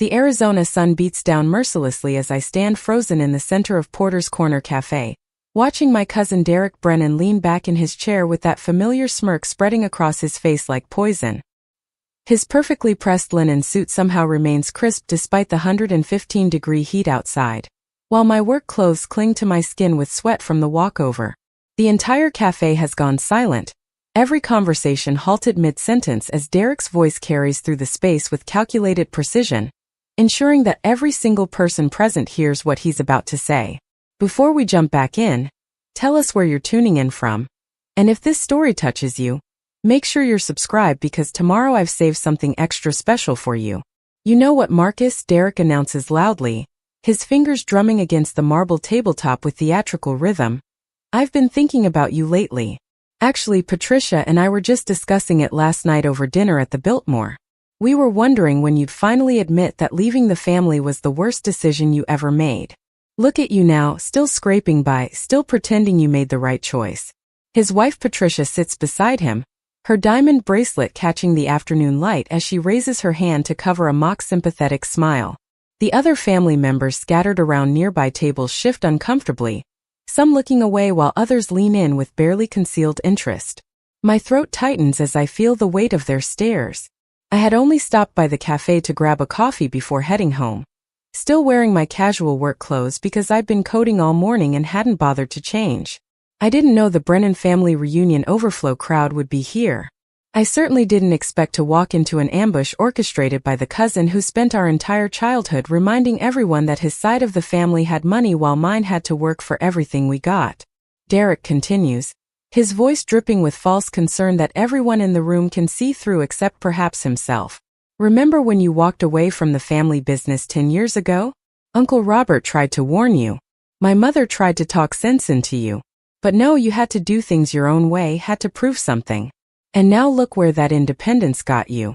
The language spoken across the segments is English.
The Arizona sun beats down mercilessly as I stand frozen in the center of Porter's Corner Cafe, watching my cousin Derek Brennan lean back in his chair with that familiar smirk spreading across his face like poison. His perfectly pressed linen suit somehow remains crisp despite the 115-degree heat outside, while my work clothes cling to my skin with sweat from the walkover. The entire cafe has gone silent, every conversation halted mid-sentence as Derek's voice carries through the space with calculated precision, ensuring that every single person present hears what he's about to say. Before we jump back in, tell us where you're tuning in from. And if this story touches you, make sure you're subscribed because tomorrow I've saved something extra special for you. You know what, Marcus? Derek announces loudly, his fingers drumming against the marble tabletop with theatrical rhythm. I've been thinking about you lately. Actually, Patricia and I were just discussing it last night over dinner at the Biltmore. We were wondering when you'd finally admit that leaving the family was the worst decision you ever made. Look at you now, still scraping by, still pretending you made the right choice. His wife Patricia sits beside him, her diamond bracelet catching the afternoon light as she raises her hand to cover a mock sympathetic smile. The other family members scattered around nearby tables shift uncomfortably, some looking away while others lean in with barely concealed interest. My throat tightens as I feel the weight of their stares. I had only stopped by the cafe to grab a coffee before heading home, still wearing my casual work clothes because I'd been coding all morning and hadn't bothered to change. I didn't know the Brennan family reunion overflow crowd would be here. I certainly didn't expect to walk into an ambush orchestrated by the cousin who spent our entire childhood reminding everyone that his side of the family had money while mine had to work for everything we got. Derek continues, his voice dripping with false concern that everyone in the room can see through except perhaps himself. Remember when you walked away from the family business 10 years ago? Uncle Robert tried to warn you. My mother tried to talk sense into you. But no, you had to do things your own way, had to prove something. And now look where that independence got you.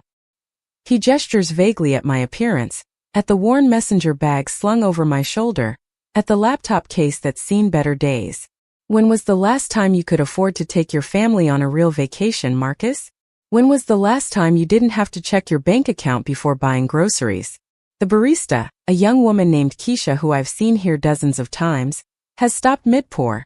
He gestures vaguely at my appearance, at the worn messenger bag slung over my shoulder, at the laptop case that's seen better days. When was the last time you could afford to take your family on a real vacation, Marcus? When was the last time you didn't have to check your bank account before buying groceries? The barista, a young woman named Keisha who I've seen here dozens of times, has stopped mid-pour,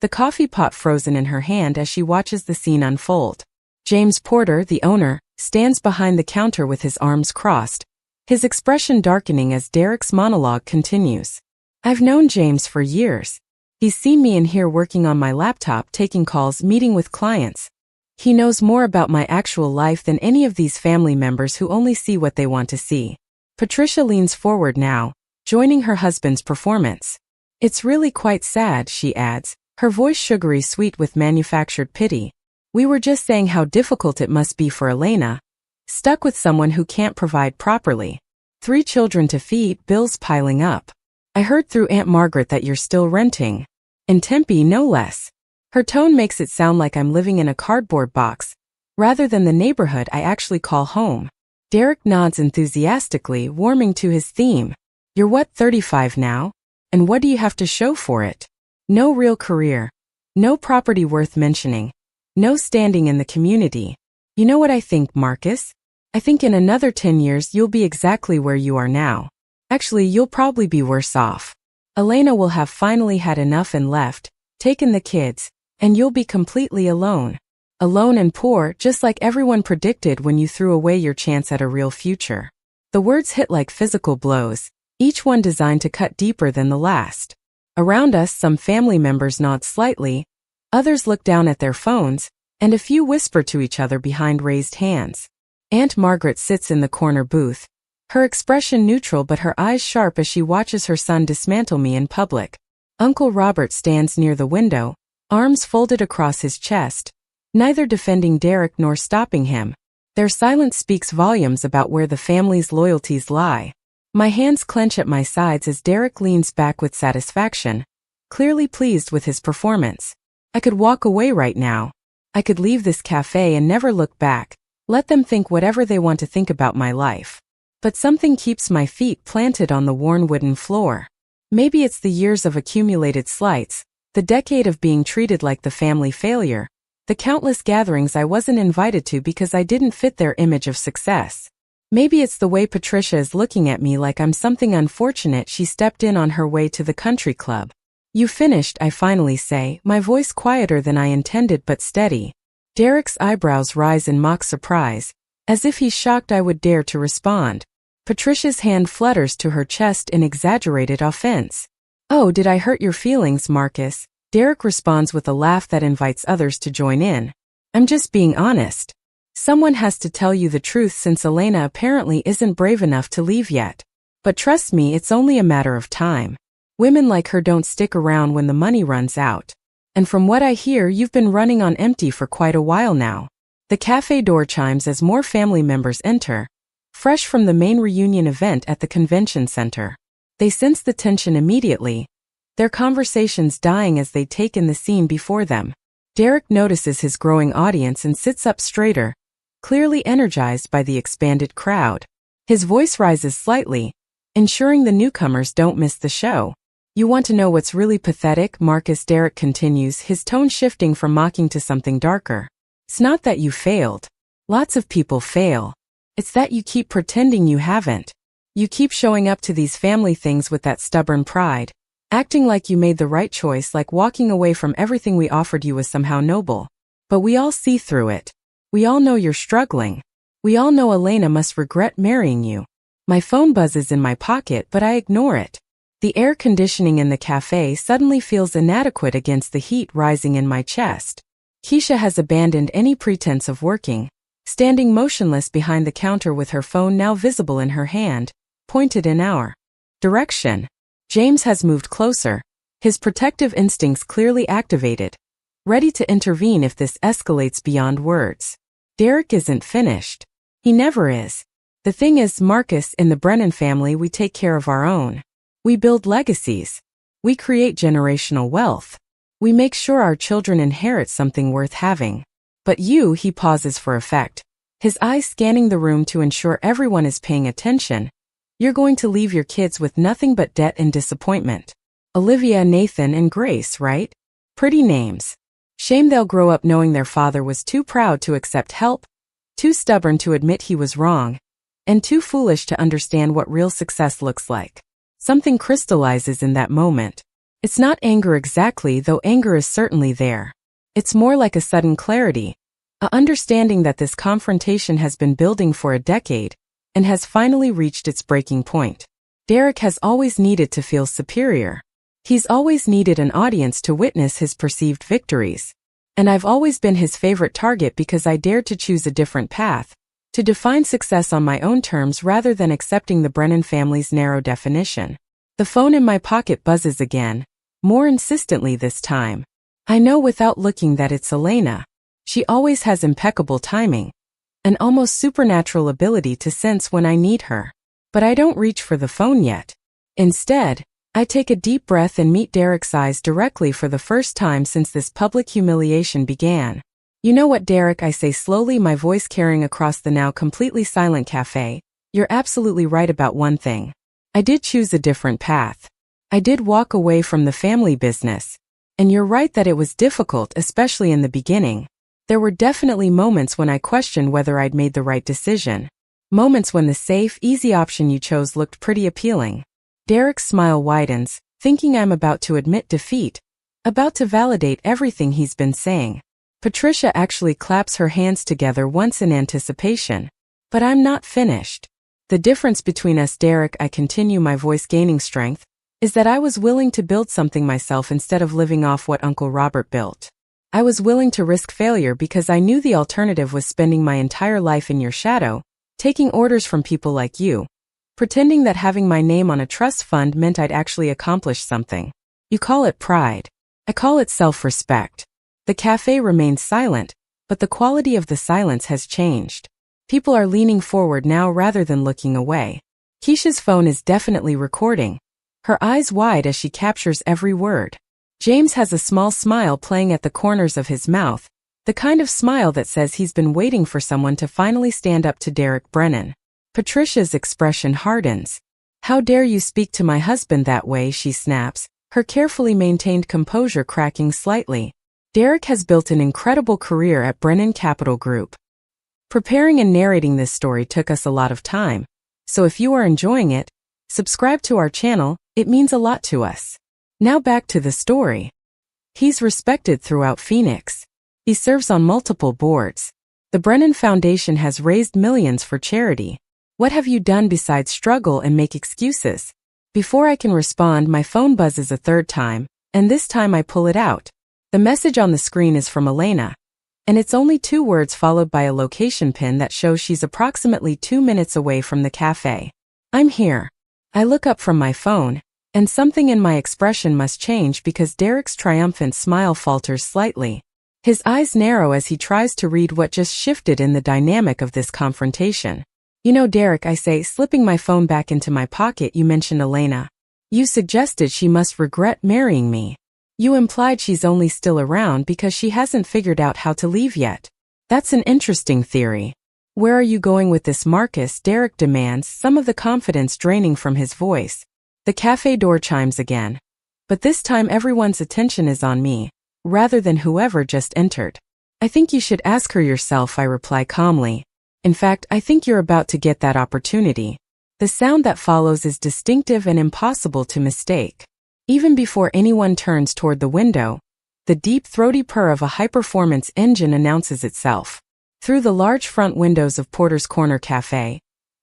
the coffee pot frozen in her hand as she watches the scene unfold. James Porter, the owner, stands behind the counter with his arms crossed, his expression darkening as Derek's monologue continues. I've known James for years. He's seen me in here working on my laptop, taking calls, meeting with clients. He knows more about my actual life than any of these family members who only see what they want to see. Patricia leans forward now, joining her husband's performance. It's really quite sad, she adds, her voice sugary sweet with manufactured pity. We were just saying how difficult it must be for Elena, stuck with someone who can't provide properly. 3 children to feed, bills piling up. I heard through Aunt Margaret that you're still renting. In Tempe, no less. Her tone makes it sound like I'm living in a cardboard box, rather than the neighborhood I actually call home. Derek nods enthusiastically, warming to his theme. You're what, 35 now? And what do you have to show for it? No real career. No property worth mentioning. No standing in the community. You know what I think, Marcus? I think in another 10 years you'll be exactly where you are now. Actually, you'll probably be worse off. Elena will have finally had enough and left, taken the kids, and you'll be completely alone. Alone and poor, just like everyone predicted when you threw away your chance at a real future. The words hit like physical blows, each one designed to cut deeper than the last. Around us, some family members nod slightly, others look down at their phones, and a few whisper to each other behind raised hands. Aunt Margaret sits in the corner booth, her expression neutral but her eyes sharp as she watches her son dismantle me in public. Uncle Robert stands near the window, arms folded across his chest, neither defending Derek nor stopping him. Their silence speaks volumes about where the family's loyalties lie. My hands clench at my sides as Derek leans back with satisfaction, clearly pleased with his performance. I could walk away right now. I could leave this cafe and never look back, let them think whatever they want to think about my life. But something keeps my feet planted on the worn wooden floor. Maybe it's the years of accumulated slights, the decade of being treated like the family failure, the countless gatherings I wasn't invited to because I didn't fit their image of success. Maybe it's the way Patricia is looking at me like I'm something unfortunate she stepped in on her way to the country club. You finished, I finally say, my voice quieter than I intended but steady. Derek's eyebrows rise in mock surprise, as if he's shocked I would dare to respond. Patricia's hand flutters to her chest in exaggerated offense. Oh, did I hurt your feelings, Marcus? Derek responds with a laugh that invites others to join in. I'm just being honest. Someone has to tell you the truth since Elena apparently isn't brave enough to leave yet. But trust me, it's only a matter of time. Women like her don't stick around when the money runs out. And from what I hear, you've been running on empty for quite a while now. The cafe door chimes as more family members enter, fresh from the main reunion event at the convention center. They sense the tension immediately, their conversations dying as they take in the scene before them. Derek notices his growing audience and sits up straighter, clearly energized by the expanded crowd. His voice rises slightly, ensuring the newcomers don't miss the show. You want to know what's really pathetic, Marcus? Derek continues, his tone shifting from mocking to something darker. It's not that you failed. Lots of people fail. It's that you keep pretending you haven't. You keep showing up to these family things with that stubborn pride, acting like you made the right choice, like walking away from everything we offered you was somehow noble. But we all see through it. We all know you're struggling. We all know Elena must regret marrying you. My phone buzzes in my pocket, but I ignore it. The air conditioning in the cafe suddenly feels inadequate against the heat rising in my chest. Keisha has abandoned any pretense of working, standing motionless behind the counter with her phone now visible in her hand, pointed in our direction. James has moved closer, his protective instincts clearly activated, ready to intervene if this escalates beyond words. Derek isn't finished. He never is. The thing is, Marcus, in the Brennan family we take care of our own. We build legacies. We create generational wealth. We make sure our children inherit something worth having. But you, he pauses for effect, his eyes scanning the room to ensure everyone is paying attention. You're going to leave your kids with nothing but debt and disappointment. Olivia, Nathan, and Grace, right? Pretty names. Shame they'll grow up knowing their father was too proud to accept help, too stubborn to admit he was wrong, and too foolish to understand what real success looks like. Something crystallizes in that moment. It's not anger exactly, though anger is certainly there. It's more like a sudden clarity, a understanding that this confrontation has been building for a decade and has finally reached its breaking point. Derek has always needed to feel superior. He's always needed an audience to witness his perceived victories. And I've always been his favorite target because I dared to choose a different path, to define success on my own terms rather than accepting the Brennan family's narrow definition. The phone in my pocket buzzes again, more insistently this time. I know without looking that it's Elena. She always has impeccable timing, an almost supernatural ability to sense when I need her. But I don't reach for the phone yet. Instead, I take a deep breath and meet Derek's eyes directly for the first time since this public humiliation began. You know what, Derek, I say slowly, my voice carrying across the now completely silent cafe. You're absolutely right about one thing. I did choose a different path. I did walk away from the family business. And you're right that it was difficult, especially in the beginning. There were definitely moments when I questioned whether I'd made the right decision. Moments when the safe, easy option you chose looked pretty appealing. Derek's smile widens, thinking I'm about to admit defeat, about to validate everything he's been saying. Patricia actually claps her hands together once in anticipation. But I'm not finished. The difference between us, Derek, I continue, my voice gaining strength, is that I was willing to build something myself instead of living off what Uncle Robert built. I was willing to risk failure because I knew the alternative was spending my entire life in your shadow, taking orders from people like you, pretending that having my name on a trust fund meant I'd actually accomplish something. You call it pride. I call it self-respect. The cafe remains silent, but the quality of the silence has changed. People are leaning forward now rather than looking away. Keisha's phone is definitely recording, her eyes wide as she captures every word. James has a small smile playing at the corners of his mouth, the kind of smile that says he's been waiting for someone to finally stand up to Derek Brennan. Patricia's expression hardens. How dare you speak to my husband that way, she snaps, her carefully maintained composure cracking slightly. Derek has built an incredible career at Brennan Capital Group. Preparing and narrating this story took us a lot of time, so if you are enjoying it, subscribe to our channel, it means a lot to us. Now back to the story. He's respected throughout Phoenix. He serves on multiple boards. The Brennan Foundation has raised millions for charity. What have you done besides struggle and make excuses? Before I can respond, my phone buzzes a third time, and this time I pull it out. The message on the screen is from Elena, and it's only 2 words followed by a location pin that shows she's approximately 2 minutes away from the cafe. I'm here. I look up from my phone, and something in my expression must change because Derek's triumphant smile falters slightly. His eyes narrow as he tries to read what just shifted in the dynamic of this confrontation. You know, Derek, I say, slipping my phone back into my pocket, you mentioned Elena. You suggested she must regret marrying me. You implied she's only still around because she hasn't figured out how to leave yet. That's an interesting theory. Where are you going with this, Marcus? Derek demands, some of the confidence draining from his voice. The cafe door chimes again. But this time everyone's attention is on me, rather than whoever just entered. I think you should ask her yourself, I reply calmly. In fact, I think you're about to get that opportunity. The sound that follows is distinctive and impossible to mistake. Even before anyone turns toward the window, the deep throaty purr of a high-performance engine announces itself. Through the large front windows of Porter's Corner Cafe,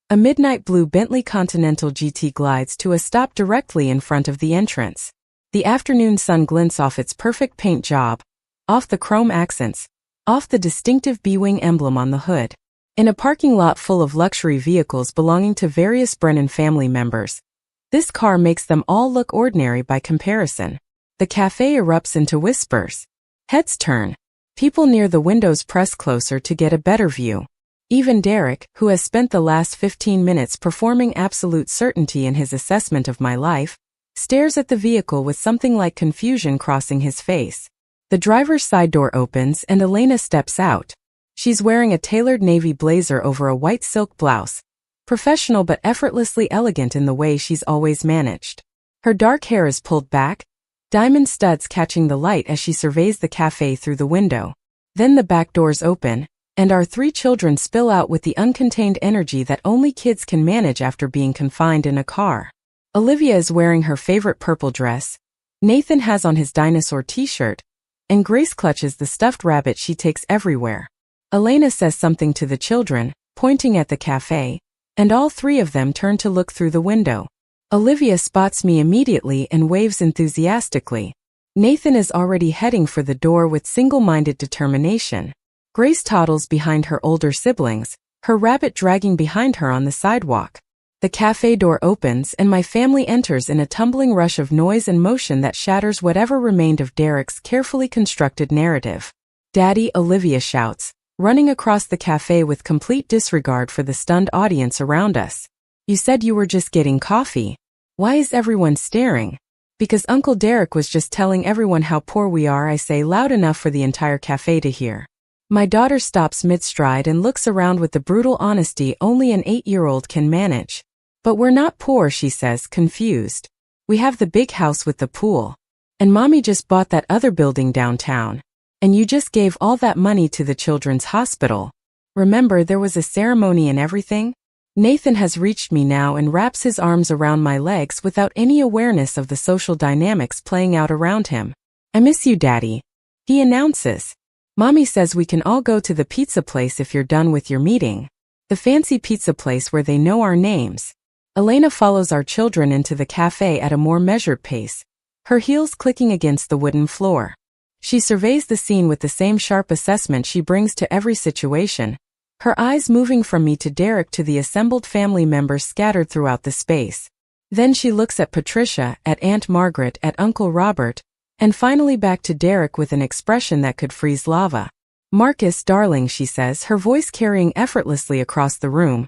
a midnight blue Bentley Continental GT glides to a stop directly in front of the entrance. The afternoon sun glints off its perfect paint job, off the chrome accents, off the distinctive B-Wing emblem on the hood. In a parking lot full of luxury vehicles belonging to various Brennan family members, this car makes them all look ordinary by comparison. The cafe erupts into whispers. Heads turn. People near the windows press closer to get a better view. Even Derek, who has spent the last 15 minutes performing absolute certainty in his assessment of my life, stares at the vehicle with something like confusion crossing his face. The driver's side door opens and Elena steps out. She's wearing a tailored navy blazer over a white silk blouse, professional but effortlessly elegant in the way she's always managed. Her dark hair is pulled back, diamond studs catching the light as she surveys the cafe through the window. Then the back doors open, and our 3 children spill out with the uncontained energy that only kids can manage after being confined in a car. Olivia is wearing her favorite purple dress, Nathan has on his dinosaur t-shirt, and Grace clutches the stuffed rabbit she takes everywhere. Elena says something to the children, pointing at the cafe, and all 3 of them turn to look through the window. Olivia spots me immediately and waves enthusiastically. Nathan is already heading for the door with single-minded determination. Grace toddles behind her older siblings, her rabbit dragging behind her on the sidewalk. The cafe door opens and my family enters in a tumbling rush of noise and motion that shatters whatever remained of Derek's carefully constructed narrative. "Daddy," Olivia shouts, running across the cafe with complete disregard for the stunned audience around us. "You said you were just getting coffee. Why is everyone staring?" "Because Uncle Derek was just telling everyone how poor we are," I say loud enough for the entire cafe to hear. My daughter stops mid-stride and looks around with the brutal honesty only an 8-year-old can manage. "But we're not poor," she says, confused. "We have the big house with the pool. And Mommy just bought that other building downtown. And you just gave all that money to the children's hospital. Remember, there was a ceremony and everything?" Nathan has reached me now and wraps his arms around my legs without any awareness of the social dynamics playing out around him. "I miss you, Daddy," he announces. "Mommy says we can all go to the pizza place if you're done with your meeting. The fancy pizza place where they know our names." Elena follows our children into the cafe at a more measured pace, her heels clicking against the wooden floor. She surveys the scene with the same sharp assessment she brings to every situation, her eyes moving from me to Derek to the assembled family members scattered throughout the space. Then she looks at Patricia, at Aunt Margaret, at Uncle Robert, and finally back to Derek with an expression that could freeze lava. "Marcus, darling," she says, her voice carrying effortlessly across the room.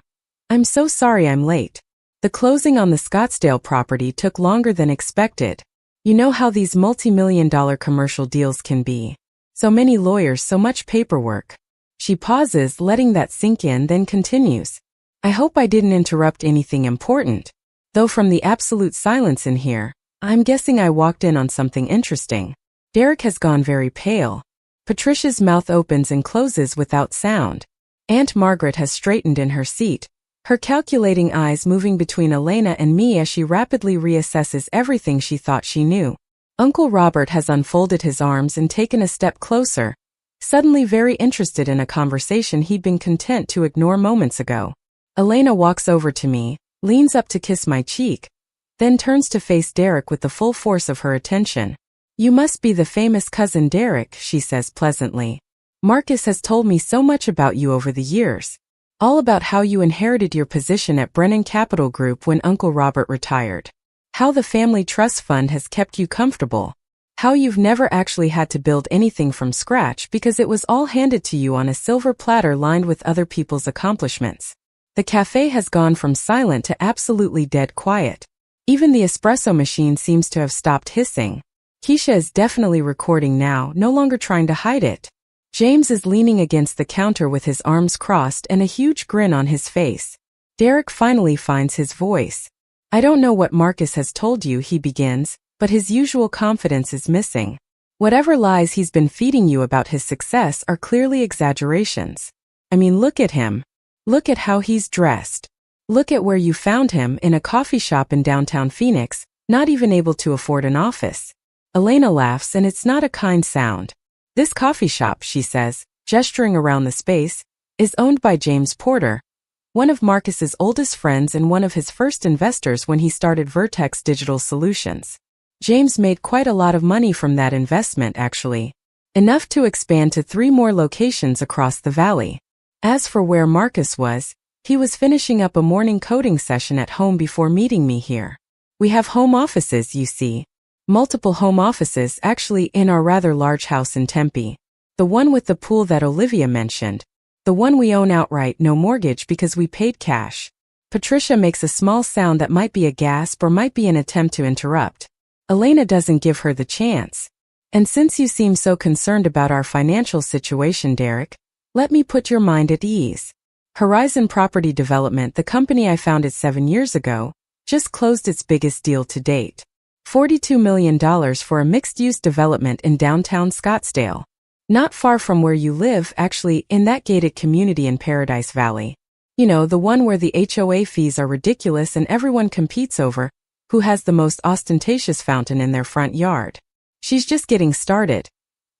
"I'm so sorry I'm late. The closing on the Scottsdale property took longer than expected. You know how these multi-million-dollar commercial deals can be. So many lawyers, so much paperwork." She pauses, letting that sink in, then continues. "I hope I didn't interrupt anything important. Though from the absolute silence in here, I'm guessing I walked in on something interesting." Derek has gone very pale. Patricia's mouth opens and closes without sound. Aunt Margaret has straightened in her seat, her calculating eyes moving between Elena and me as she rapidly reassesses everything she thought she knew. Uncle Robert has unfolded his arms and taken a step closer, suddenly very interested in a conversation he'd been content to ignore moments ago. Elena walks over to me, leans up to kiss my cheek, then turns to face Derek with the full force of her attention. "You must be the famous cousin Derek," she says pleasantly. "Marcus has told me so much about you over the years. All about how you inherited your position at Brennan Capital Group when Uncle Robert retired. How the family trust fund has kept you comfortable. How you've never actually had to build anything from scratch because it was all handed to you on a silver platter lined with other people's accomplishments." The cafe has gone from silent to absolutely dead quiet. Even the espresso machine seems to have stopped hissing. Keisha is definitely recording now, no longer trying to hide it. James is leaning against the counter with his arms crossed and a huge grin on his face. Derek finally finds his voice. "I don't know what Marcus has told you," he begins, but his usual confidence is missing. Whatever lies he's been feeding you about his success are clearly exaggerations. I mean, look at him. Look at how he's dressed. Look at where you found him, in a coffee shop in downtown Phoenix, not even able to afford an office. Elena laughs, and it's not a kind sound. "This coffee shop," she says, gesturing around the space, "is owned by James Porter, one of Marcus's oldest friends and one of his first investors when he started Vertex Digital Solutions. James made quite a lot of money from that investment, actually. Enough to expand to 3 more locations across the valley. As for where Marcus was, he was finishing up a morning coding session at home before meeting me here. We have home offices, you see. Multiple home offices actually in our rather large house in Tempe. The one with the pool that Olivia mentioned. The one we own outright, no mortgage because we paid cash." Patricia makes a small sound that might be a gasp or might be an attempt to interrupt. Elena doesn't give her the chance. "And since you seem so concerned about our financial situation, Derek, let me put your mind at ease. Horizon Property Development, the company I founded 7 years ago, just closed its biggest deal to date. $42 million for a mixed-use development in downtown Scottsdale. Not far from where you live, actually, in that gated community in Paradise Valley. You know, the one where the HOA fees are ridiculous and everyone competes over who has the most ostentatious fountain in their front yard. She's just getting started.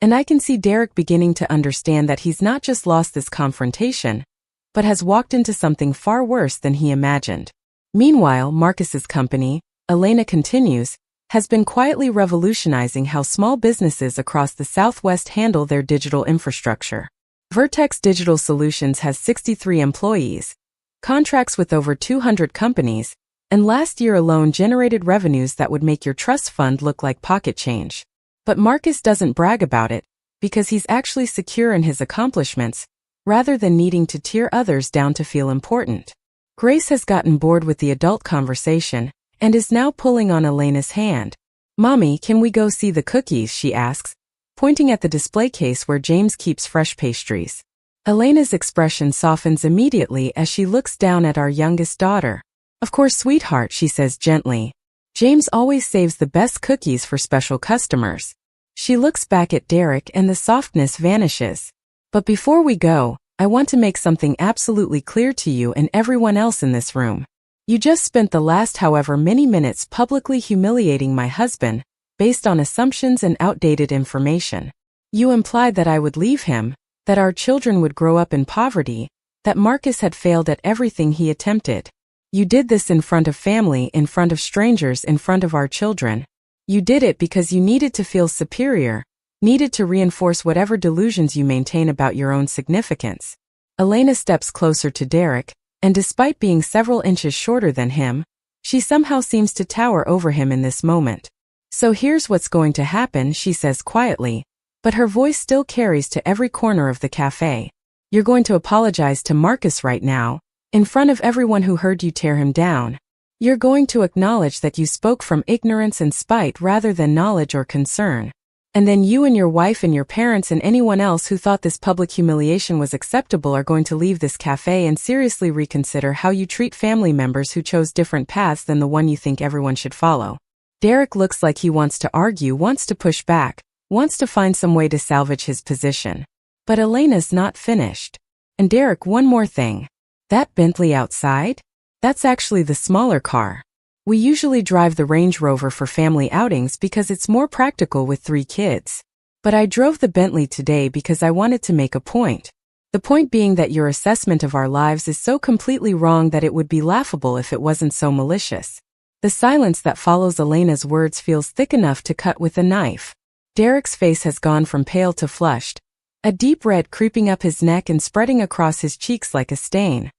And I can see Derek beginning to understand that he's not just lost this confrontation, but has walked into something far worse than he imagined. Meanwhile, Marcus's company, Elena continues, has been quietly revolutionizing how small businesses across the Southwest handle their digital infrastructure. Vertex Digital Solutions has 63 employees, contracts with over 200 companies, and last year alone generated revenues that would make your trust fund look like pocket change. But Marcus doesn't brag about it, because he's actually secure in his accomplishments, rather than needing to tear others down to feel important. Grace has gotten bored with the adult conversation, and is now pulling on Elena's hand. "Mommy, can we go see the cookies?" she asks, pointing at the display case where James keeps fresh pastries. Elena's expression softens immediately as she looks down at our youngest daughter. "Of course, sweetheart," she says gently. "James always saves the best cookies for special customers." She looks back at Derek and the softness vanishes. "But before we go, I want to make something absolutely clear to you and everyone else in this room. You just spent the last however many minutes publicly humiliating my husband, based on assumptions and outdated information. You implied that I would leave him, that our children would grow up in poverty, that Marcus had failed at everything he attempted. You did this in front of family, in front of strangers, in front of our children. You did it because you needed to feel superior, needed to reinforce whatever delusions you maintain about your own significance." Elena steps closer to Derek, and despite being several inches shorter than him, she somehow seems to tower over him in this moment. "So here's what's going to happen," she says quietly, but her voice still carries to every corner of the cafe. "You're going to apologize to Marcus right now, in front of everyone who heard you tear him down. You're going to acknowledge that you spoke from ignorance and spite rather than knowledge or concern. And then you and your wife and your parents and anyone else who thought this public humiliation was acceptable are going to leave this cafe and seriously reconsider how you treat family members who chose different paths than the one you think everyone should follow." Derek looks like he wants to argue, wants to push back, wants to find some way to salvage his position. But Elena's not finished. And Derek, one more thing. That Bentley outside? That's actually the smaller car. We usually drive the Range Rover for family outings because it's more practical with 3 kids. But I drove the Bentley today because I wanted to make a point. The point being that your assessment of our lives is so completely wrong that it would be laughable if it wasn't so malicious. The silence that follows Elena's words feels thick enough to cut with a knife. Derek's face has gone from pale to flushed, a deep red creeping up his neck and spreading across his cheeks like a stain.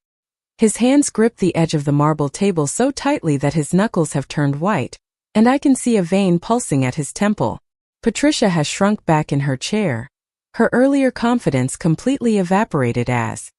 His hands grip the edge of the marble table so tightly that his knuckles have turned white, and I can see a vein pulsing at his temple. Patricia has shrunk back in her chair. Her earlier confidence completely evaporated as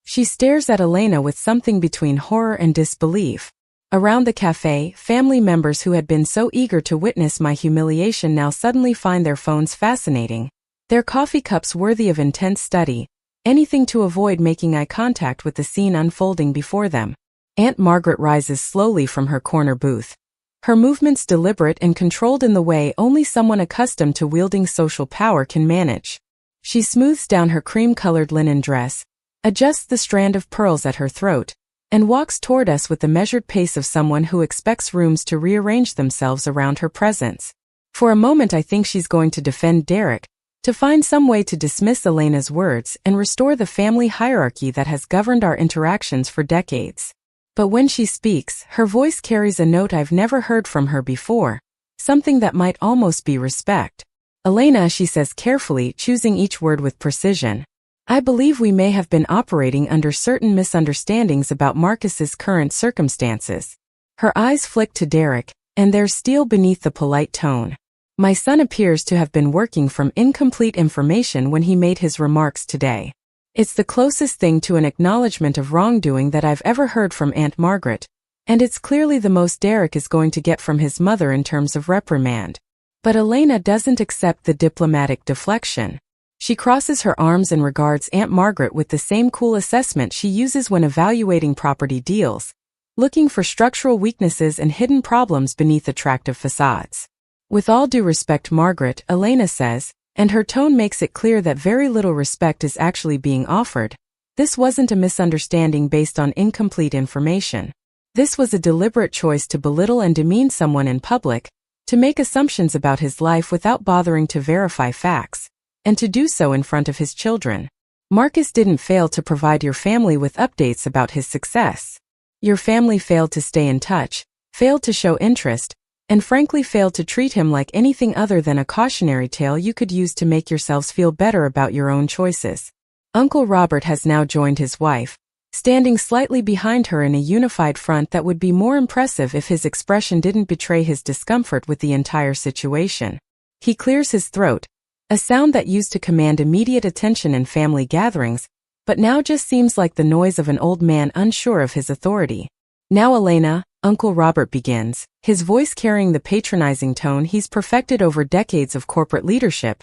she stares at Elena with something between horror and disbelief. Around the cafe, family members who had been so eager to witness my humiliation now suddenly find their phones fascinating, their coffee cups worthy of intense study, anything to avoid making eye contact with the scene unfolding before them. Aunt Margaret rises slowly from her corner booth. Her movements deliberate and controlled in the way only someone accustomed to wielding social power can manage. She smooths down her cream-colored linen dress, adjusts the strand of pearls at her throat, and walks toward us with the measured pace of someone who expects rooms to rearrange themselves around her presence. For a moment I think she's going to defend Derek, to find some way to dismiss Elena's words and restore the family hierarchy that has governed our interactions for decades. But when she speaks, her voice carries a note I've never heard from her before, something that might almost be respect. Elena, she says carefully, choosing each word with precision. I believe we may have been operating under certain misunderstandings about Marcus's current circumstances. Her eyes flick to Derek, and there's steel beneath the polite tone. My son appears to have been working from incomplete information when he made his remarks today. It's the closest thing to an acknowledgement of wrongdoing that I've ever heard from Aunt Margaret, and it's clearly the most Derek is going to get from his mother in terms of reprimand. But Elena doesn't accept the diplomatic deflection. She crosses her arms and regards Aunt Margaret with the same cool assessment she uses when evaluating property deals, looking for structural weaknesses and hidden problems beneath attractive facades. With all due respect, Margaret, Elena says, and her tone makes it clear that very little respect is actually being offered. This wasn't a misunderstanding based on incomplete information. This was a deliberate choice to belittle and demean someone in public, to make assumptions about his life without bothering to verify facts, and to do so in front of his children. Marcus didn't fail to provide your family with updates about his success. Your family failed to stay in touch, failed to show interest, and frankly failed to treat him like anything other than a cautionary tale you could use to make yourselves feel better about your own choices. Uncle Robert has now joined his wife, standing slightly behind her in a unified front that would be more impressive if his expression didn't betray his discomfort with the entire situation. He clears his throat, a sound that used to command immediate attention in family gatherings, but now just seems like the noise of an old man unsure of his authority. Now Elena, Uncle Robert begins, his voice carrying the patronizing tone he's perfected over decades of corporate leadership.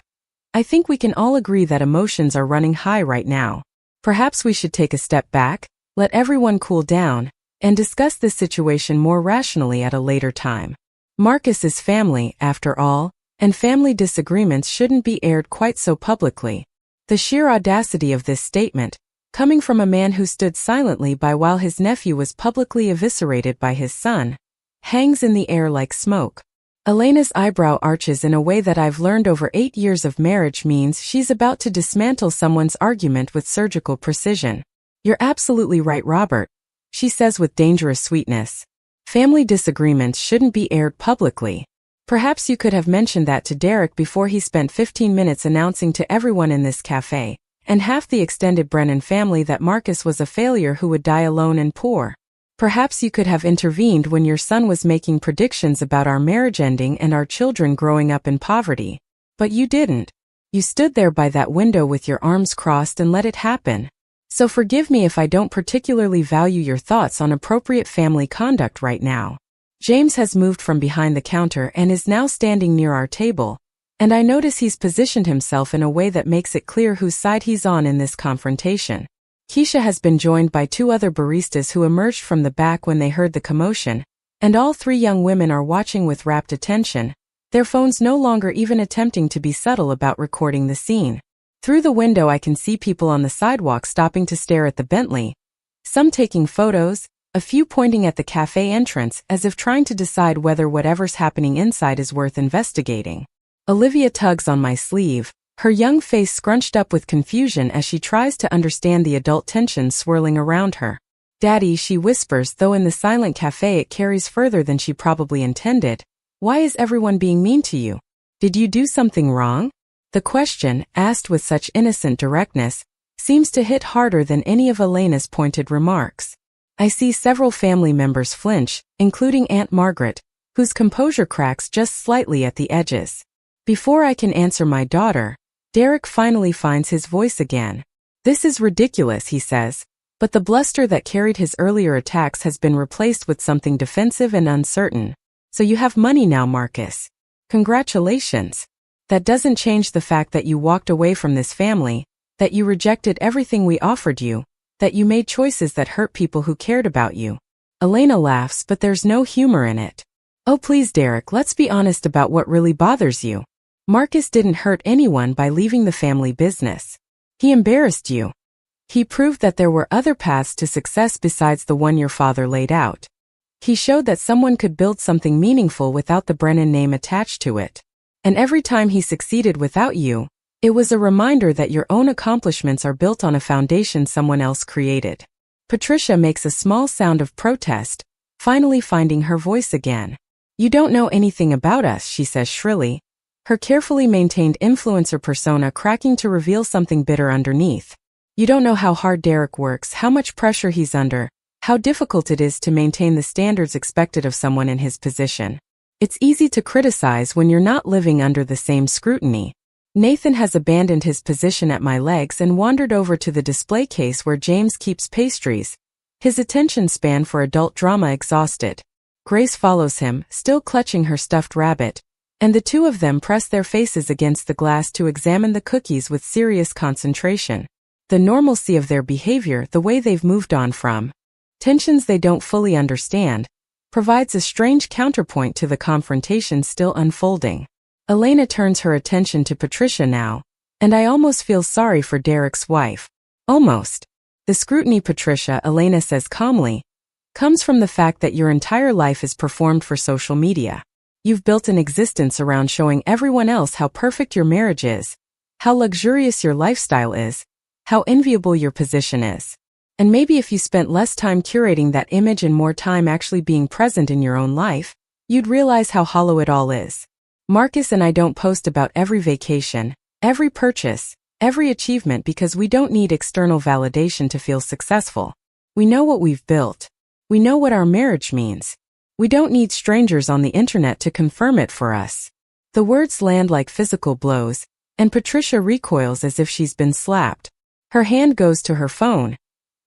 I think we can all agree that emotions are running high right now. Perhaps we should take a step back, let everyone cool down, and discuss this situation more rationally at a later time. Marcus is family, after all, and family disagreements shouldn't be aired quite so publicly. The sheer audacity of this statement, coming from a man who stood silently by while his nephew was publicly eviscerated by his son, hangs in the air like smoke. Elena's eyebrow arches in a way that I've learned over 8 years of marriage means she's about to dismantle someone's argument with surgical precision. You're absolutely right, Robert, she says with dangerous sweetness. Family disagreements shouldn't be aired publicly. Perhaps you could have mentioned that to Derek before he spent 15 minutes announcing to everyone in this cafe, and half the extended Brennan family, that Marcus was a failure who would die alone and poor. Perhaps you could have intervened when your son was making predictions about our marriage ending and our children growing up in poverty. But you didn't. You stood there by that window with your arms crossed and let it happen. So forgive me if I don't particularly value your thoughts on appropriate family conduct right now. James has moved from behind the counter and is now standing near our table, and I notice he's positioned himself in a way that makes it clear whose side he's on in this confrontation. Keisha has been joined by 2 other baristas who emerged from the back when they heard the commotion, and all 3 young women are watching with rapt attention, their phones no longer even attempting to be subtle about recording the scene. Through the window I can see people on the sidewalk stopping to stare at the Bentley, some taking photos, a few pointing at the cafe entrance as if trying to decide whether whatever's happening inside is worth investigating. Olivia tugs on my sleeve, her young face scrunched up with confusion as she tries to understand the adult tension swirling around her. "Daddy," she whispers, though in the silent cafe it carries further than she probably intended. "Why is everyone being mean to you? Did you do something wrong?" The question, asked with such innocent directness, seems to hit harder than any of Elena's pointed remarks. I see several family members flinch, including Aunt Margaret, whose composure cracks just slightly at the edges. Before I can answer my daughter, Derek finally finds his voice again. "This is ridiculous," he says, but the bluster that carried his earlier attacks has been replaced with something defensive and uncertain. "So you have money now, Marcus. Congratulations. That doesn't change the fact that you walked away from this family, that you rejected everything we offered you, that you made choices that hurt people who cared about you." Elena laughs, but there's no humor in it. "Oh please, Derek, let's be honest about what really bothers you. Marcus didn't hurt anyone by leaving the family business. He embarrassed you. He proved that there were other paths to success besides the one your father laid out. He showed that someone could build something meaningful without the Brennan name attached to it. And every time he succeeded without you, it was a reminder that your own accomplishments are built on a foundation someone else created." Patricia makes a small sound of protest, finally finding her voice again. "You don't know anything about us," she says shrilly, her carefully maintained influencer persona cracking to reveal something bitter underneath. "You don't know how hard Derek works, how much pressure he's under, how difficult it is to maintain the standards expected of someone in his position. It's easy to criticize when you're not living under the same scrutiny." Nathan has abandoned his position at my legs and wandered over to the display case where James keeps pastries, his attention span for adult drama exhausted. Grace follows him, still clutching her stuffed rabbit, and the two of them press their faces against the glass to examine the cookies with serious concentration. The normalcy of their behavior, the way they've moved on from tensions they don't fully understand, provides a strange counterpoint to the confrontation still unfolding. Elena turns her attention to Patricia now, and I almost feel sorry for Derek's wife. Almost. "The scrutiny, Patricia," Elena says calmly, "comes from the fact that your entire life is performed for social media. You've built an existence around showing everyone else how perfect your marriage is, how luxurious your lifestyle is, how enviable your position is. And maybe if you spent less time curating that image and more time actually being present in your own life, you'd realize how hollow it all is. Marcus and I don't post about every vacation, every purchase, every achievement because we don't need external validation to feel successful. We know what we've built. We know what our marriage means. We don't need strangers on the internet to confirm it for us." The words land like physical blows, and Patricia recoils as if she's been slapped. Her hand goes to her phone,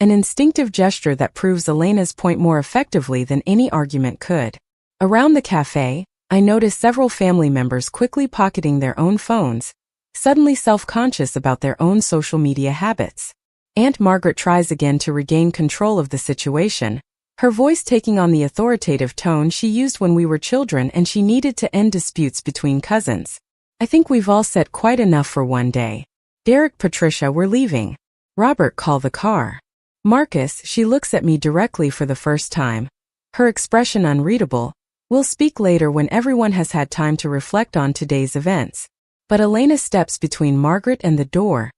an instinctive gesture that proves Elena's point more effectively than any argument could. Around the cafe, I notice several family members quickly pocketing their own phones, suddenly self-conscious about their own social media habits. Aunt Margaret tries again to regain control of the situation, her voice taking on the authoritative tone she used when we were children and she needed to end disputes between cousins. "I think we've all said quite enough for one day. Derek, Patricia, we're leaving. Robert, call the car." "Marcus," she looks at me directly for the first time, her expression unreadable. "We'll speak later when everyone has had time to reflect on today's events." But Elena steps between Margaret and the door,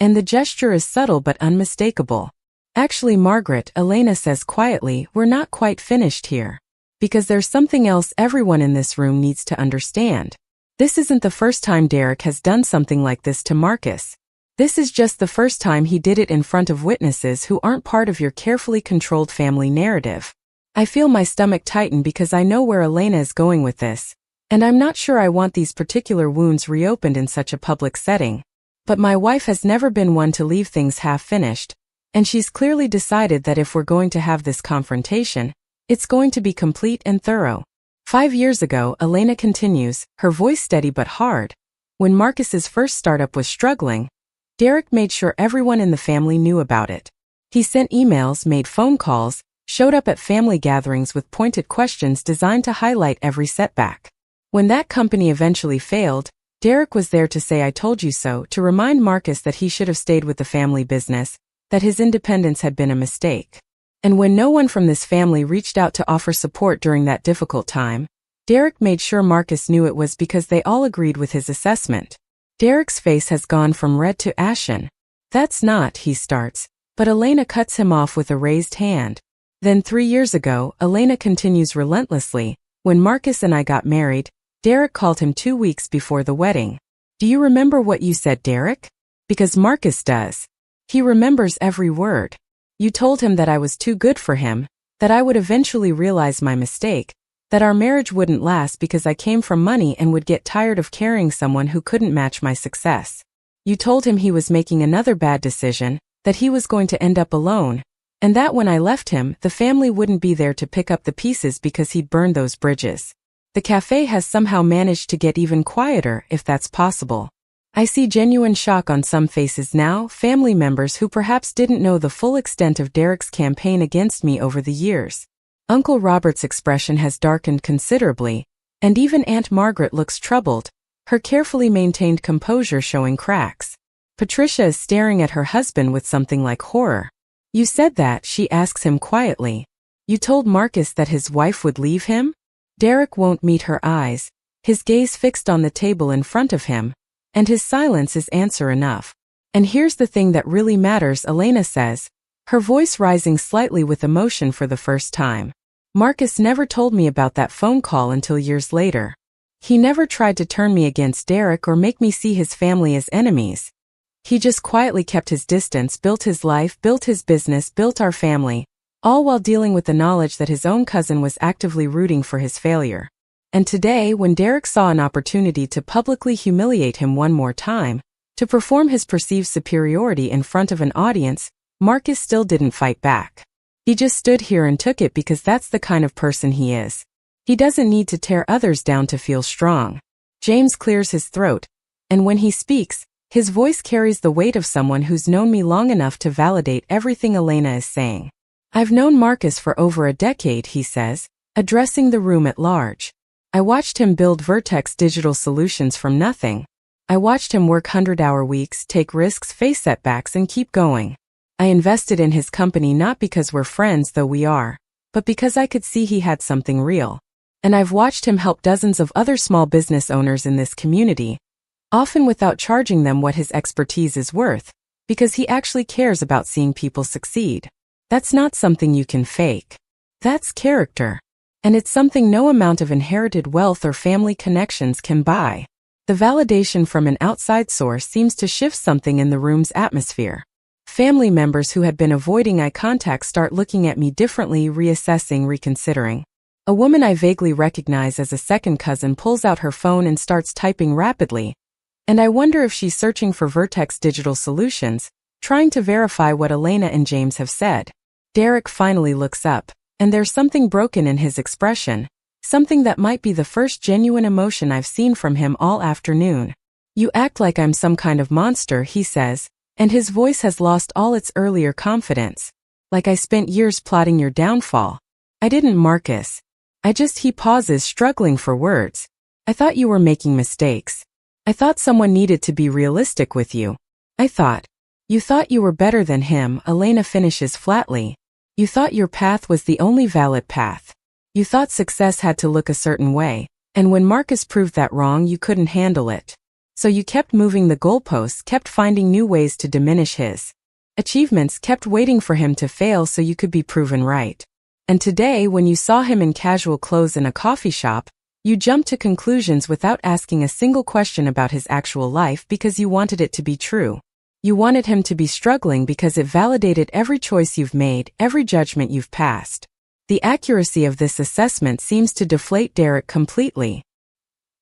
and the gesture is subtle but unmistakable. "Actually, Margaret," Elena says quietly, "we're not quite finished here. Because there's something else everyone in this room needs to understand. This isn't the first time Derek has done something like this to Marcus. This is just the first time he did it in front of witnesses who aren't part of your carefully controlled family narrative." I feel my stomach tighten because I know where Elena is going with this, and I'm not sure I want these particular wounds reopened in such a public setting. But my wife has never been one to leave things half-finished, and she's clearly decided that if we're going to have this confrontation, it's going to be complete and thorough. 5 years ago, Elena continues, her voice steady but hard, when Marcus's first startup was struggling, Derek made sure everyone in the family knew about it. He sent emails, made phone calls, showed up at family gatherings with pointed questions designed to highlight every setback. When that company eventually failed, Derek was there to say I told you so, to remind Marcus that he should have stayed with the family business, that his independence had been a mistake. And when no one from this family reached out to offer support during that difficult time, Derek made sure Marcus knew it was because they all agreed with his assessment. Derek's face has gone from red to ashen. That's not, he starts, but Elena cuts him off with a raised hand. Then 3 years ago, Elena continues relentlessly, when Marcus and I got married, Derek called him 2 weeks before the wedding. Do you remember what you said, Derek? Because Marcus does. He remembers every word. You told him that I was too good for him, that I would eventually realize my mistake, that our marriage wouldn't last because I came from money and would get tired of carrying someone who couldn't match my success. You told him he was making another bad decision, that he was going to end up alone, and that when I left him, the family wouldn't be there to pick up the pieces because he'd burned those bridges. The cafe has somehow managed to get even quieter, if that's possible. I see genuine shock on some faces now, family members who perhaps didn't know the full extent of Derek's campaign against me over the years. Uncle Robert's expression has darkened considerably, and even Aunt Margaret looks troubled, her carefully maintained composure showing cracks. Patricia is staring at her husband with something like horror. You said that, she asks him quietly. You told Marcus that his wife would leave him? Derek won't meet her eyes, his gaze fixed on the table in front of him, and his silence is answer enough. And here's the thing that really matters, Elena says, her voice rising slightly with emotion for the first time. Marcus never told me about that phone call until years later. He never tried to turn me against Derek or make me see his family as enemies. He just quietly kept his distance, built his life, built his business, built our family, all while dealing with the knowledge that his own cousin was actively rooting for his failure. And today, when Derek saw an opportunity to publicly humiliate him one more time, to perform his perceived superiority in front of an audience, Marcus still didn't fight back. He just stood here and took it because that's the kind of person he is. He doesn't need to tear others down to feel strong. James clears his throat, and when he speaks, his voice carries the weight of someone who's known me long enough to validate everything Elena is saying. I've known Marcus for over a decade, he says, addressing the room at large. I watched him build Vertex Digital Solutions from nothing. I watched him work 100-hour weeks, take risks, face setbacks, and keep going. I invested in his company not because we're friends, though we are, but because I could see he had something real. And I've watched him help dozens of other small business owners in this community, often without charging them what his expertise is worth, because he actually cares about seeing people succeed. That's not something you can fake. That's character. And it's something no amount of inherited wealth or family connections can buy. The validation from an outside source seems to shift something in the room's atmosphere. Family members who had been avoiding eye contact start looking at me differently, reassessing, reconsidering. A woman I vaguely recognize as a second cousin pulls out her phone and starts typing rapidly, and I wonder if she's searching for Vertex Digital Solutions, trying to verify what Elena and James have said. Derek finally looks up, and there's something broken in his expression, something that might be the first genuine emotion I've seen from him all afternoon. You act like I'm some kind of monster, he says, and his voice has lost all its earlier confidence. Like I spent years plotting your downfall. I didn't, Marcus. He pauses, struggling for words. I thought you were making mistakes. I thought someone needed to be realistic with you. You thought you were better than him, Elena finishes flatly. You thought your path was the only valid path. You thought success had to look a certain way, and when Marcus proved that wrong, you couldn't handle it. So you kept moving the goalposts, kept finding new ways to diminish his achievements, kept waiting for him to fail so you could be proven right. And today, when you saw him in casual clothes in a coffee shop, you jumped to conclusions without asking a single question about his actual life because you wanted it to be true. You wanted him to be struggling because it validated every choice you've made, every judgment you've passed. The accuracy of this assessment seems to deflate Derek completely.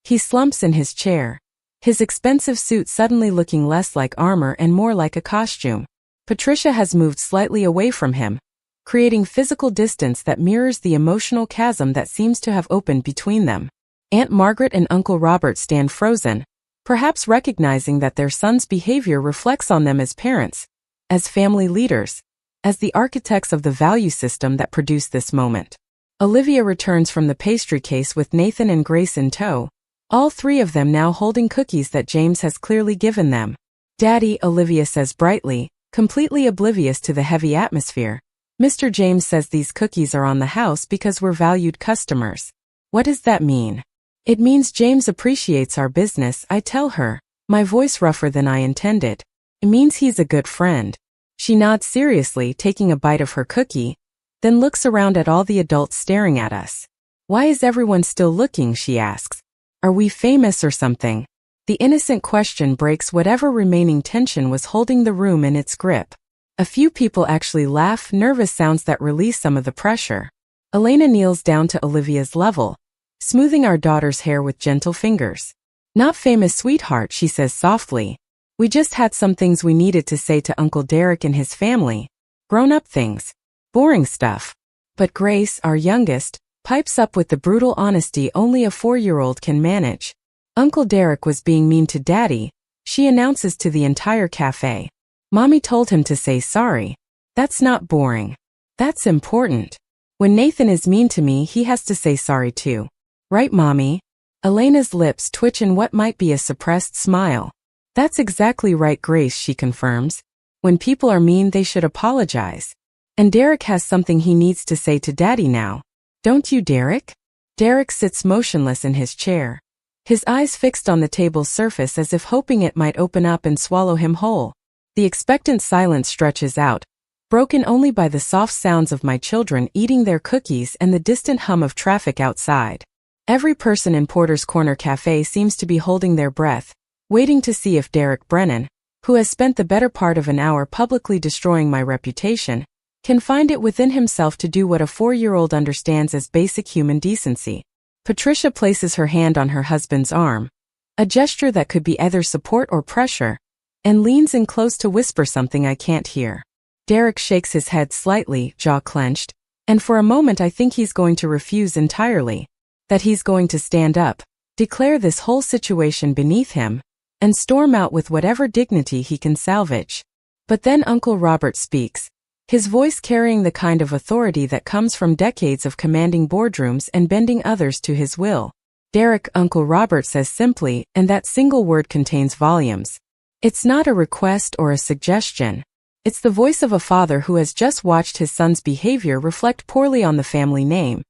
He slumps in his chair, his expensive suit suddenly looking less like armor and more like a costume. Patricia has moved slightly away from him, creating physical distance that mirrors the emotional chasm that seems to have opened between them. Aunt Margaret and Uncle Robert stand frozen, perhaps recognizing that their son's behavior reflects on them as parents, as family leaders, as the architects of the value system that produced this moment. Olivia returns from the pastry case with Nathan and Grace in tow, all three of them now holding cookies that James has clearly given them. "Daddy," Olivia says brightly, completely oblivious to the heavy atmosphere. "Mr. James says these cookies are on the house because we're valued customers." "What does that mean?" "It means James appreciates our business," I tell her, my voice rougher than I intended. "It means he's a good friend." She nods seriously, taking a bite of her cookie, then looks around at all the adults staring at us. "Why is everyone still looking?" she asks. "Are we famous or something?" The innocent question breaks whatever remaining tension was holding the room in its grip. A few people actually laugh, nervous sounds that release some of the pressure. Elena kneels down to Olivia's level, smoothing our daughter's hair with gentle fingers. "Not famous, sweetheart," she says softly. "We just had some things we needed to say to Uncle Derek and his family. Grown-up things. Boring stuff." But Grace, our youngest, pipes up with the brutal honesty only a 4-year-old can manage. "Uncle Derek was being mean to Daddy," she announces to the entire cafe. "Mommy told him to say sorry." "That's not boring. That's important. When Nathan is mean to me, he has to say sorry too. Right, Mommy?" Elena's lips twitch in what might be a suppressed smile. "That's exactly right, Grace," she confirms. "When people are mean, they should apologize. And Derek has something he needs to say to Daddy now. Don't you, Derek?" Derek sits motionless in his chair, his eyes fixed on the table's surface as if hoping it might open up and swallow him whole. The expectant silence stretches out, broken only by the soft sounds of my children eating their cookies and the distant hum of traffic outside. Every person in Porter's Corner Cafe seems to be holding their breath, waiting to see if Derek Brennan, who has spent the better part of an hour publicly destroying my reputation, can find it within himself to do what a 4-year-old understands as basic human decency. Patricia places her hand on her husband's arm, a gesture that could be either support or pressure, and leans in close to whisper something I can't hear. Derek shakes his head slightly, jaw clenched, and for a moment I think he's going to refuse entirely, that he's going to stand up, declare this whole situation beneath him, and storm out with whatever dignity he can salvage. But then Uncle Robert speaks, his voice carrying the kind of authority that comes from decades of commanding boardrooms and bending others to his will. "Derek," Uncle Robert says simply, and that single word contains volumes. It's not a request or a suggestion. It's the voice of a father who has just watched his son's behavior reflect poorly on the family name,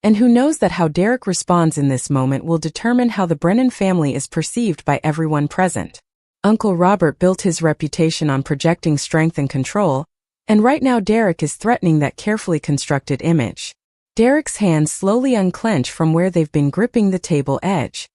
and who knows that how Derek responds in this moment will determine how the Brennan family is perceived by everyone present. Uncle Robert built his reputation on projecting strength and control, and right now Derek is threatening that carefully constructed image. Derek's hands slowly unclench from where they've been gripping the table edge.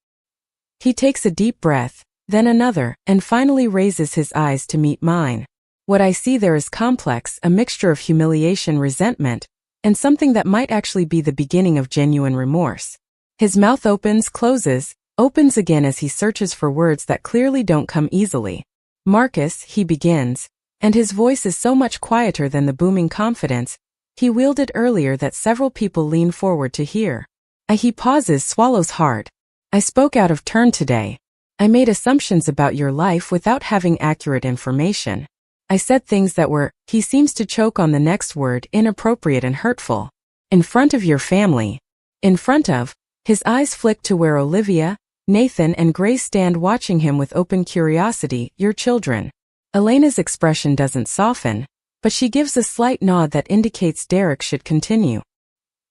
He takes a deep breath, then another, and finally raises his eyes to meet mine. What I see there is complex, a mixture of humiliation, resentment, and something that might actually be the beginning of genuine remorse. His mouth opens, closes, opens again as he searches for words that clearly don't come easily. "Marcus," he begins, and his voice is so much quieter than the booming confidence he wielded earlier that several people lean forward to hear. He pauses, swallows hard. "I spoke out of turn today. I made assumptions about your life without having accurate information. I said things that were," he seems to choke on the next word, "inappropriate and hurtful. In front of your family." In front of, his eyes flick to where Olivia, Nathan and Grace stand watching him with open curiosity. "Your children." Elena's expression doesn't soften, but she gives a slight nod that indicates Derek should continue.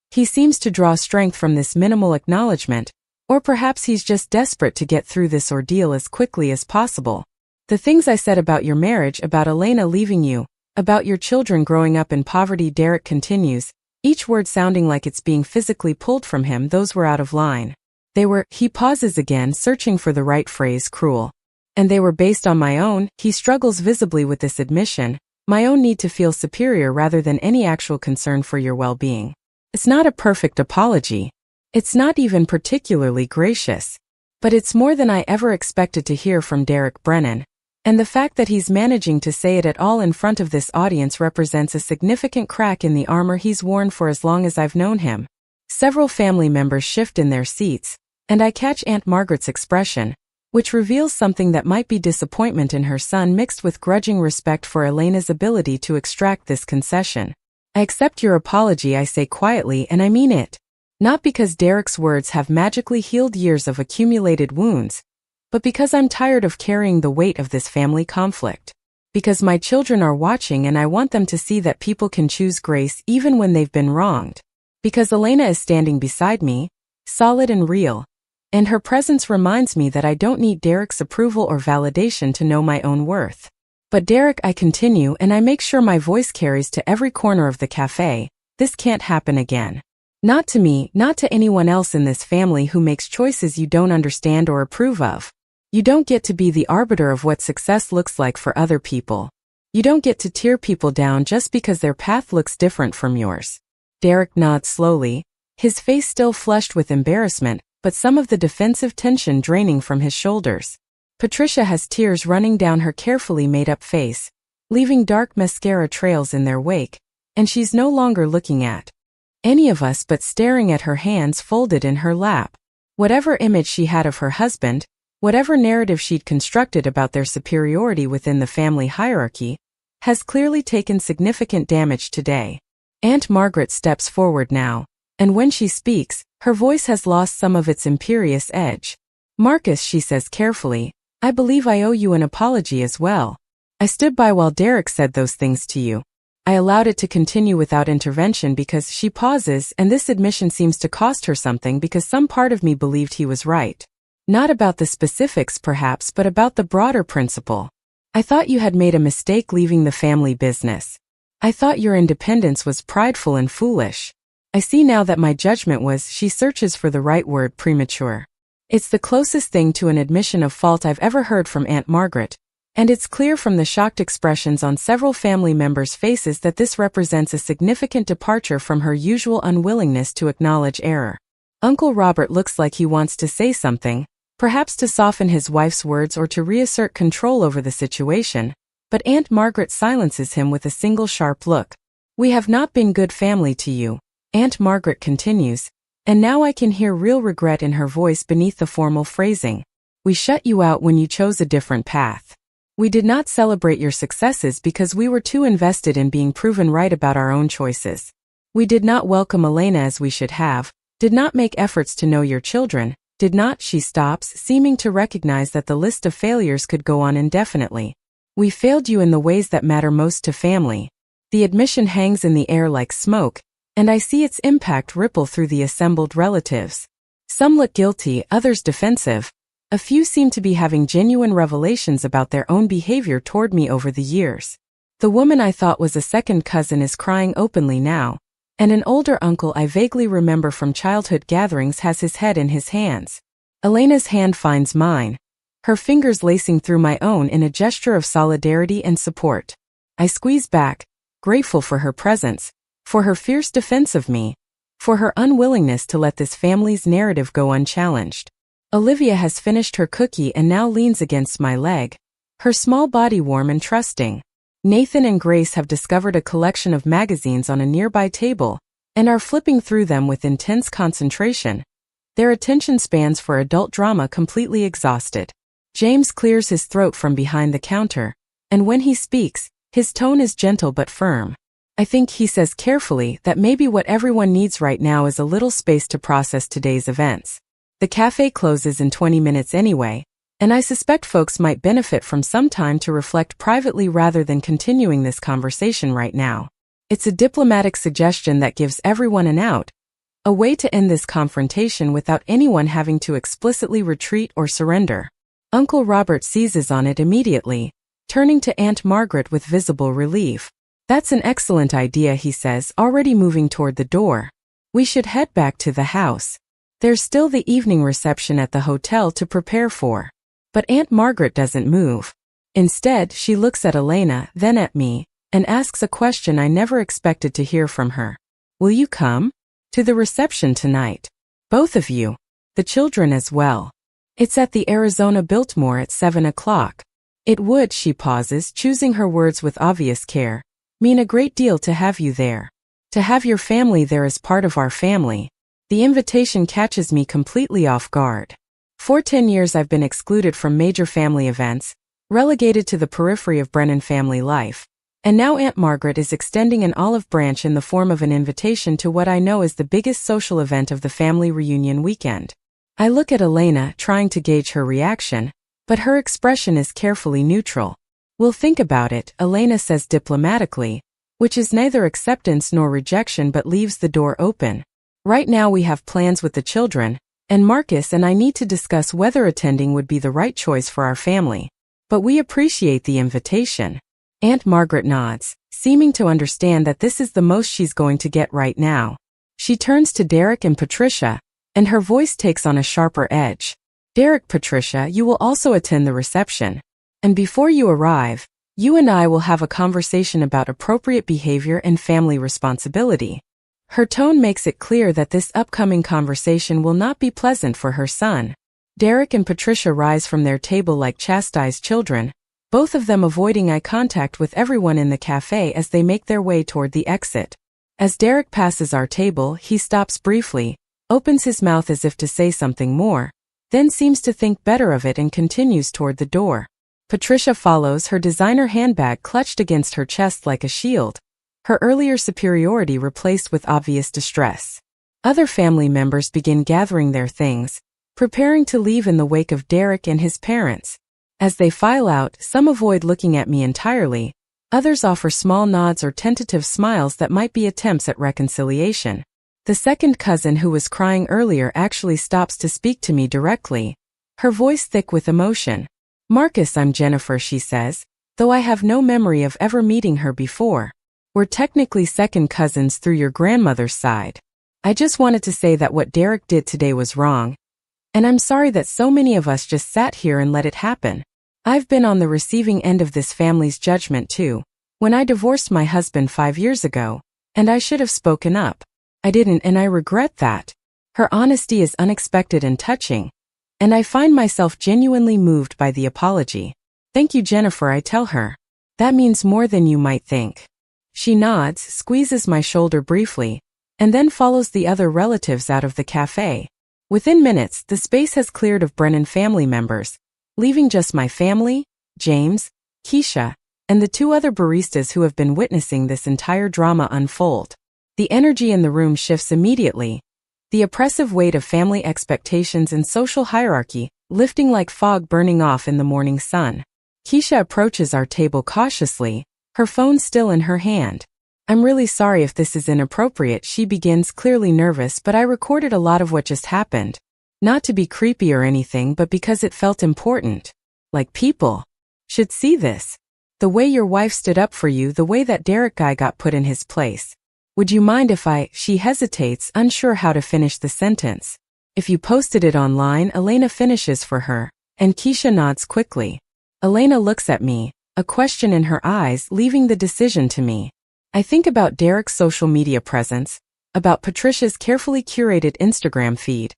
He seems to draw strength from this minimal acknowledgement, or perhaps he's just desperate to get through this ordeal as quickly as possible. "The things I said about your marriage, about Elena leaving you, about your children growing up in poverty," Derek continues, each word sounding like it's being physically pulled from him, "those were out of line. They were," he pauses again, searching for the right phrase, "cruel. And they were based on my own," he struggles visibly with this admission, "my own need to feel superior rather than any actual concern for your well-being." It's not a perfect apology. It's not even particularly gracious. But it's more than I ever expected to hear from Derek Brennan, and the fact that he's managing to say it at all in front of this audience represents a significant crack in the armor he's worn for as long as I've known him. Several family members shift in their seats, and I catch Aunt Margaret's expression, which reveals something that might be disappointment in her son mixed with grudging respect for Elena's ability to extract this concession. "I accept your apology," I say quietly, "and I mean it. Not because Derek's words have magically healed years of accumulated wounds, but because I'm tired of carrying the weight of this family conflict. Because my children are watching and I want them to see that people can choose grace even when they've been wronged. Because Elena is standing beside me, solid and real, and her presence reminds me that I don't need Derek's approval or validation to know my own worth. But Derek, I continue, and I make sure my voice carries to every corner of the cafe, this can't happen again. Not to me, not to anyone else in this family who makes choices you don't understand or approve of. You don't get to be the arbiter of what success looks like for other people. You don't get to tear people down just because their path looks different from yours. Derek nods slowly, his face still flushed with embarrassment, but some of the defensive tension draining from his shoulders. Patricia has tears running down her carefully made-up face, leaving dark mascara trails in their wake, and she's no longer looking at any of us but staring at her hands folded in her lap. Whatever image she had of her husband, whatever narrative she'd constructed about their superiority within the family hierarchy, has clearly taken significant damage today. Aunt Margaret steps forward now, and when she speaks, her voice has lost some of its imperious edge. Marcus, she says carefully, I believe I owe you an apology as well. I stood by while Derek said those things to you. I allowed it to continue without intervention because she pauses, and this admission seems to cost her something because some part of me believed he was right. Not about the specifics perhaps, but about the broader principle. I thought you had made a mistake leaving the family business. I thought your independence was prideful and foolish. I see now that my judgment was, she searches for the right word, premature. It's the closest thing to an admission of fault I've ever heard from Aunt Margaret, and it's clear from the shocked expressions on several family members' faces that this represents a significant departure from her usual unwillingness to acknowledge error. Uncle Robert looks like he wants to say something, perhaps to soften his wife's words or to reassert control over the situation, but Aunt Margaret silences him with a single sharp look. We have not been good family to you, Aunt Margaret continues, and now I can hear real regret in her voice beneath the formal phrasing. We shut you out when you chose a different path. We did not celebrate your successes because we were too invested in being proven right about our own choices. We did not welcome Elena as we should have, did not make efforts to know your children, did not. She stops, seeming to recognize that the list of failures could go on indefinitely. We failed you in the ways that matter most to family. The admission hangs in the air like smoke, and I see its impact ripple through the assembled relatives. Some look guilty, others defensive. A few seem to be having genuine revelations about their own behavior toward me over the years. The woman I thought was a second cousin is crying openly now, and an older uncle I vaguely remember from childhood gatherings has his head in his hands. Elena's hand finds mine, her fingers lacing through my own in a gesture of solidarity and support. I squeeze back, grateful for her presence, for her fierce defense of me, for her unwillingness to let this family's narrative go unchallenged. Olivia has finished her cookie and now leans against my leg, her small body warm and trusting. Nathan and Grace have discovered a collection of magazines on a nearby table and are flipping through them with intense concentration, their attention spans for adult drama completely exhausted. James clears his throat from behind the counter, and when he speaks, his tone is gentle but firm. I think he says carefully that maybe what everyone needs right now is a little space to process today's events. The cafe closes in 20 minutes anyway, and I suspect folks might benefit from some time to reflect privately rather than continuing this conversation right now. It's a diplomatic suggestion that gives everyone an out, a way to end this confrontation without anyone having to explicitly retreat or surrender. Uncle Robert seizes on it immediately, turning to Aunt Margaret with visible relief. That's an excellent idea, he says, already moving toward the door. We should head back to the house. There's still the evening reception at the hotel to prepare for. But Aunt Margaret doesn't move. Instead, she looks at Elena, then at me, and asks a question I never expected to hear from her. Will you come? To the reception tonight. Both of you. The children as well. It's at the Arizona Biltmore at 7 o'clock. It would, she pauses, choosing her words with obvious care, mean a great deal to have you there. To have your family there as part of our family. The invitation catches me completely off guard. For 10 years I've been excluded from major family events, relegated to the periphery of Brennan family life, And now Aunt Margaret is extending an olive branch in the form of an invitation to what I know is the biggest social event of the family reunion weekend. I look at Elena, trying to gauge her reaction, but her expression is carefully neutral. "We'll think about it," Elena says diplomatically, which is neither acceptance nor rejection but leaves the door open. "Right now we have plans with the children, and Marcus and I need to discuss whether attending would be the right choice for our family. But we appreciate the invitation." Aunt Margaret nods, seeming to understand that this is the most she's going to get right now. She turns to Derek and Patricia, and her voice takes on a sharper edge. "Derek, Patricia, you will also attend the reception. And before you arrive, you and I will have a conversation about appropriate behavior and family responsibility." Her tone makes it clear that this upcoming conversation will not be pleasant for her son. Derek and Patricia rise from their table like chastised children, both of them avoiding eye contact with everyone in the cafe as they make their way toward the exit. As Derek passes our table, he stops briefly, opens his mouth as if to say something more, then seems to think better of it and continues toward the door. Patricia follows, her designer handbag clutched against her chest like a shield, her earlier superiority replaced with obvious distress. Other family members begin gathering their things, preparing to leave in the wake of Derek and his parents. As they file out, some avoid looking at me entirely, others offer small nods or tentative smiles that might be attempts at reconciliation. The second cousin who was crying earlier actually stops to speak to me directly, her voice thick with emotion. "Marcus, I'm Jennifer," she says, though I have no memory of ever meeting her before. "We're technically second cousins through your grandmother's side. I just wanted to say that what Derek did today was wrong, and I'm sorry that so many of us just sat here and let it happen. I've been on the receiving end of this family's judgment too, when I divorced my husband 5 years ago, and I should have spoken up. I didn't, and I regret that." Her honesty is unexpected and touching, and I find myself genuinely moved by the apology. "Thank you, Jennifer," I tell her. "That means more than you might think." She nods, squeezes my shoulder briefly, and then follows the other relatives out of the cafe. Within minutes, the space has cleared of Brennan family members, leaving just my family, James, Keisha, and the 2 other baristas who have been witnessing this entire drama unfold. The energy in the room shifts immediately, the oppressive weight of family expectations and social hierarchy lifting like fog burning off in the morning sun. Keisha approaches our table cautiously, her phone still in her hand. "I'm really sorry if this is inappropriate," she begins, clearly nervous, "but I recorded a lot of what just happened. Not to be creepy or anything, but because it felt important. Like people should see this. The way your wife stood up for you, the way that Derek guy got put in his place. Would you mind if She hesitates, unsure how to finish the sentence. "If you posted it online," Elena finishes for her, and Keisha nods quickly. Elena looks at me, a question in her eyes, leaving the decision to me. I think about Derek's social media presence, about Patricia's carefully curated Instagram feed,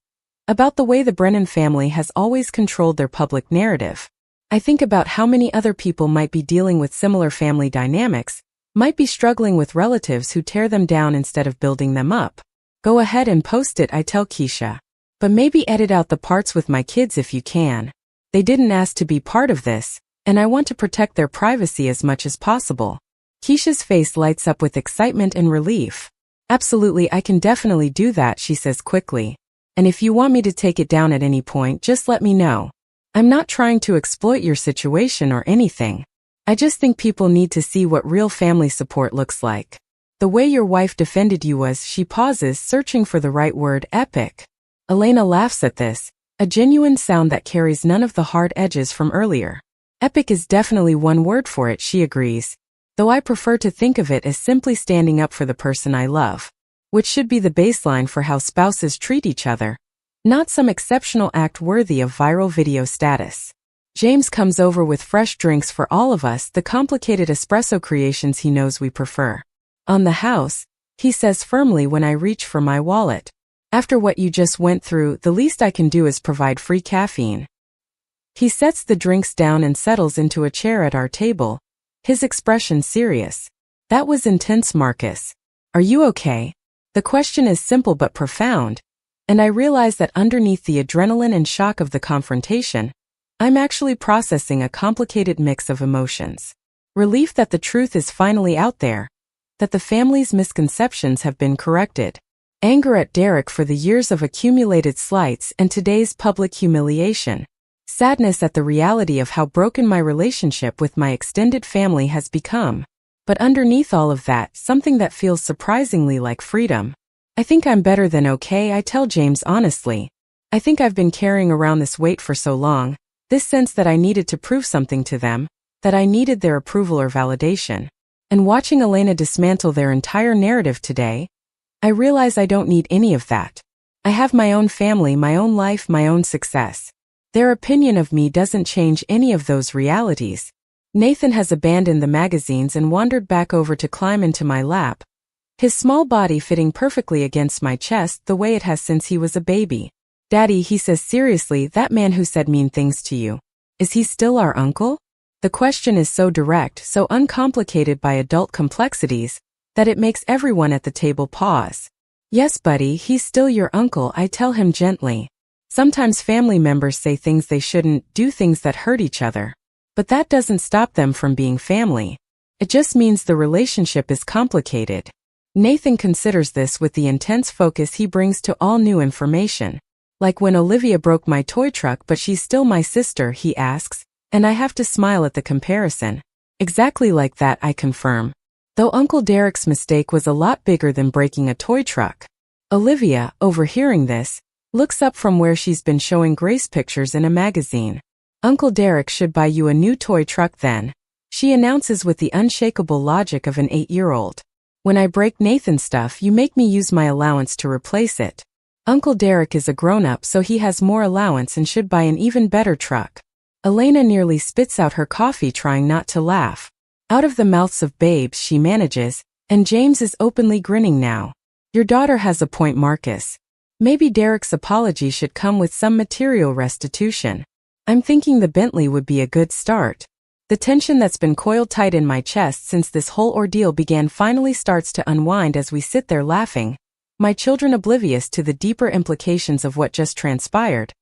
about the way the Brennan family has always controlled their public narrative. I think about how many other people might be dealing with similar family dynamics, might be struggling with relatives who tear them down instead of building them up. "Go ahead and post it," I tell Keisha. "But maybe edit out the parts with my kids if you can. They didn't ask to be part of this, and I want to protect their privacy as much as possible." Keisha's face lights up with excitement and relief. "Absolutely, I can definitely do that," she says quickly. "And if you want me to take it down at any point, just let me know. I'm not trying to exploit your situation or anything. I just think people need to see what real family support looks like. The way your wife defended you was," she pauses, searching for the right word, "epic." Elena laughs at this, a genuine sound that carries none of the hard edges from earlier. "Epic is definitely one word for it," she agrees, though I prefer to think of it as simply standing up for the person I love, which should be the baseline for how spouses treat each other, not some exceptional act worthy of viral video status. James comes over with fresh drinks for all of us, the complicated espresso creations he knows we prefer. "On the house," he says firmly when I reach for my wallet. "After what you just went through, the least I can do is provide free caffeine." He sets the drinks down and settles into a chair at our table, his expression serious. "That was intense, Marcus. Are you okay?" The question is simple but profound, and I realize that underneath the adrenaline and shock of the confrontation, I'm actually processing a complicated mix of emotions. Relief that the truth is finally out there, that the family's misconceptions have been corrected. Anger at Derek for the years of accumulated slights and today's public humiliation. Sadness at the reality of how broken my relationship with my extended family has become. But underneath all of that, something that feels surprisingly like freedom. I think I'm better than okay, I tell James honestly. I think I've been carrying around this weight for so long, this sense that I needed to prove something to them, that I needed their approval or validation. And watching Elena dismantle their entire narrative today, I realize I don't need any of that. I have my own family, my own life, my own success. Their opinion of me doesn't change any of those realities. Nathan has abandoned the magazines and wandered back over to climb into my lap, his small body fitting perfectly against my chest the way it has since he was a baby. Daddy, he says seriously, that man who said mean things to you, is he still our uncle? The question is so direct, so uncomplicated by adult complexities, that it makes everyone at the table pause. Yes, buddy, he's still your uncle, I tell him gently. Sometimes family members say things they shouldn't, do things that hurt each other. But that doesn't stop them from being family. It just means the relationship is complicated. Nathan considers this with the intense focus he brings to all new information. Like when Olivia broke my toy truck but she's still my sister, he asks, and I have to smile at the comparison. Exactly like that, I confirm. Though Uncle Derek's mistake was a lot bigger than breaking a toy truck. Olivia, overhearing this, looks up from where she's been showing Grace pictures in a magazine. Uncle Derek should buy you a new toy truck then, she announces with the unshakable logic of an 8-year-old. When I break Nathan's stuff, you make me use my allowance to replace it. Uncle Derek is a grown-up, so he has more allowance and should buy an even better truck. Elena nearly spits out her coffee, trying not to laugh. Out of the mouths of babes she manages, and James is openly grinning now. Your daughter has a point, Marcus. Maybe Derek's apology should come with some material restitution. I'm thinking the Bentley would be a good start. The tension that's been coiled tight in my chest since this whole ordeal began finally starts to unwind as we sit there laughing, my children oblivious to the deeper implications of what just transpired,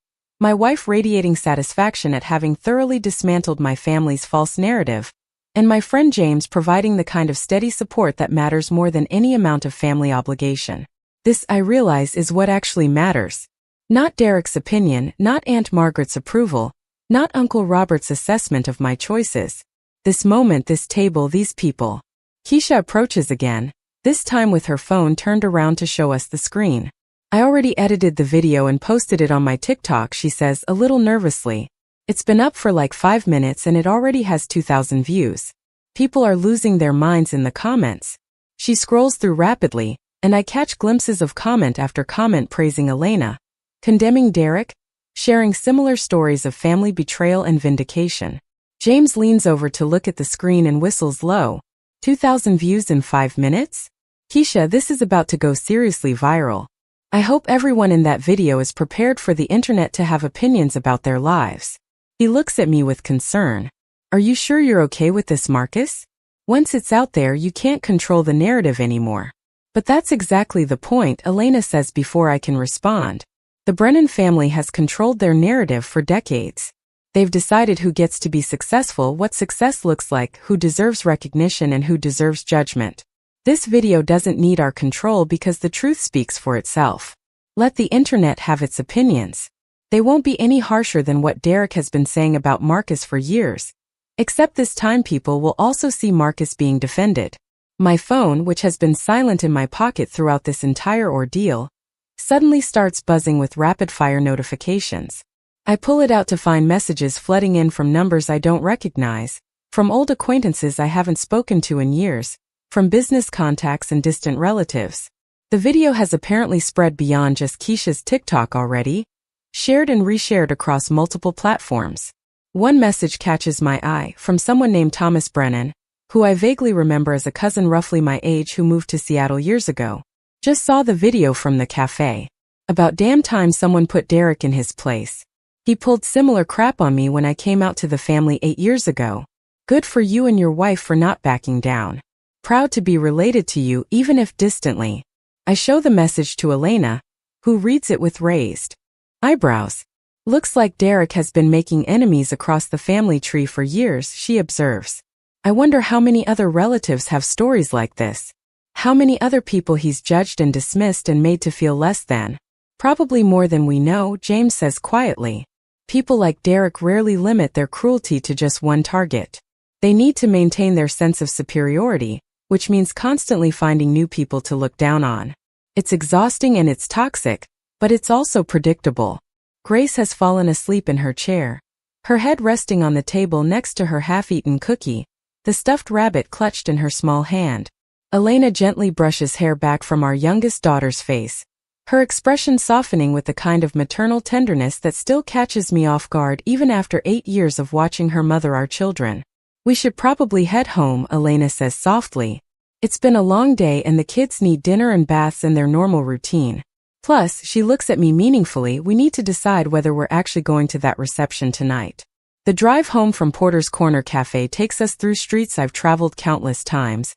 my wife radiating satisfaction at having thoroughly dismantled my family's false narrative, and my friend James providing the kind of steady support that matters more than any amount of family obligation. This, I realize, is what actually matters. Not Derek's opinion, not Aunt Margaret's approval, not Uncle Robert's assessment of my choices. This moment, this table, these people. Keisha approaches again, this time with her phone turned around to show us the screen. I already edited the video and posted it on my TikTok, she says a little nervously. It's been up for like 5 minutes and it already has 2,000 views. People are losing their minds in the comments. She scrolls through rapidly, and I catch glimpses of comment after comment praising Elena, condemning Derek, sharing similar stories of family betrayal and vindication. James leans over to look at the screen and whistles low. 2,000 views in 5 minutes? Keisha, this is about to go seriously viral. I hope everyone in that video is prepared for the internet to have opinions about their lives. He looks at me with concern. Are you sure you're okay with this, Marcus? Once it's out there, you can't control the narrative anymore. But that's exactly the point, Elena says before I can respond. The Brennan family has controlled their narrative for decades. They've decided who gets to be successful, what success looks like, who deserves recognition and who deserves judgment. This video doesn't need our control because the truth speaks for itself. Let the internet have its opinions. They won't be any harsher than what Derek has been saying about Marcus for years. Except this time people will also see Marcus being defended. My phone, which has been silent in my pocket throughout this entire ordeal, suddenly starts buzzing with rapid-fire notifications. I pull it out to find messages flooding in from numbers I don't recognize, from old acquaintances I haven't spoken to in years, from business contacts and distant relatives. The video has apparently spread beyond just Keisha's TikTok already, shared and reshared across multiple platforms. One message catches my eye, from someone named Thomas Brennan, who I vaguely remember as a cousin roughly my age who moved to Seattle years ago. Just saw the video from the cafe. About damn time someone put Derek in his place. He pulled similar crap on me when I came out to the family 8 years ago. Good for you and your wife for not backing down. Proud to be related to you even if distantly. I show the message to Elena, who reads it with raised eyebrows. Looks like Derek has been making enemies across the family tree for years, she observes. I wonder how many other relatives have stories like this. How many other people he's judged and dismissed and made to feel less than. Probably more than we know, James says quietly. People like Derek rarely limit their cruelty to just one target. They need to maintain their sense of superiority, which means constantly finding new people to look down on. It's exhausting and it's toxic, but it's also predictable. Grace has fallen asleep in her chair, her head resting on the table next to her half-eaten cookie, the stuffed rabbit clutched in her small hand. Elena gently brushes hair back from our youngest daughter's face, her expression softening with the kind of maternal tenderness that still catches me off guard even after 8 years of watching her mother our children. We should probably head home, Elena says softly. It's been a long day and the kids need dinner and baths in their normal routine. Plus, she looks at me meaningfully, we need to decide whether we're actually going to that reception tonight. The drive home from Porter's Corner Cafe takes us through streets I've traveled countless times.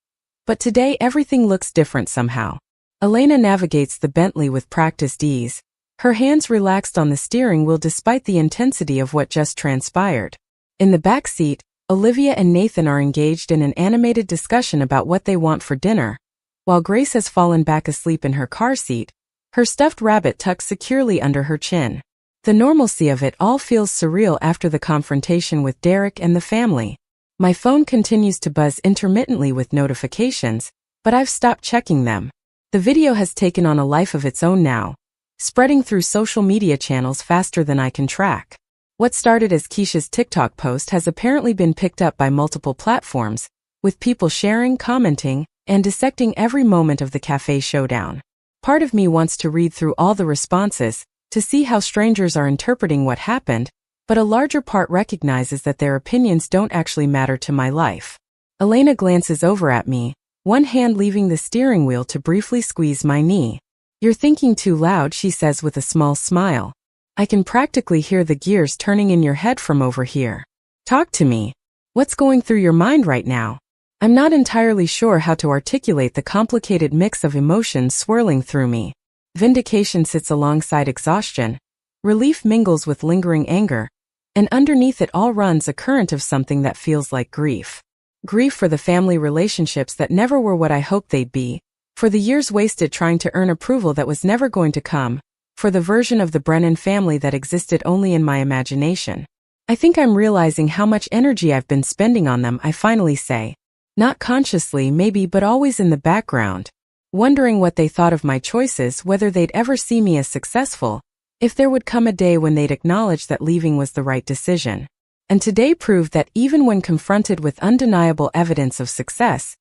But today everything looks different somehow. Elena navigates the Bentley with practiced ease, her hands relaxed on the steering wheel despite the intensity of what just transpired. In the back seat, Olivia and Nathan are engaged in an animated discussion about what they want for dinner, while Grace has fallen back asleep in her car seat, her stuffed rabbit tucked securely under her chin. The normalcy of it all feels surreal after the confrontation with Derek and the family. My phone continues to buzz intermittently with notifications, but I've stopped checking them. The video has taken on a life of its own now, spreading through social media channels faster than I can track. What started as Keisha's TikTok post has apparently been picked up by multiple platforms, with people sharing, commenting, and dissecting every moment of the cafe showdown. Part of me wants to read through all the responses, to see how strangers are interpreting what happened, but a larger part recognizes that their opinions don't actually matter to my life. Elena glances over at me, one hand leaving the steering wheel to briefly squeeze my knee. You're thinking too loud, she says with a small smile. I can practically hear the gears turning in your head from over here. Talk to me. What's going through your mind right now? I'm not entirely sure how to articulate the complicated mix of emotions swirling through me. Vindication sits alongside exhaustion. Relief mingles with lingering anger. And underneath it all runs a current of something that feels like grief. Grief for the family relationships that never were what I hoped they'd be, for the years wasted trying to earn approval that was never going to come, for the version of the Brennan family that existed only in my imagination. I think I'm realizing how much energy I've been spending on them, I finally say. Not consciously, maybe, but always in the background. Wondering what they thought of my choices, whether they'd ever see me as successful, if there would come a day when they'd acknowledge that leaving was the right decision. And today proved that even when confronted with undeniable evidence of success,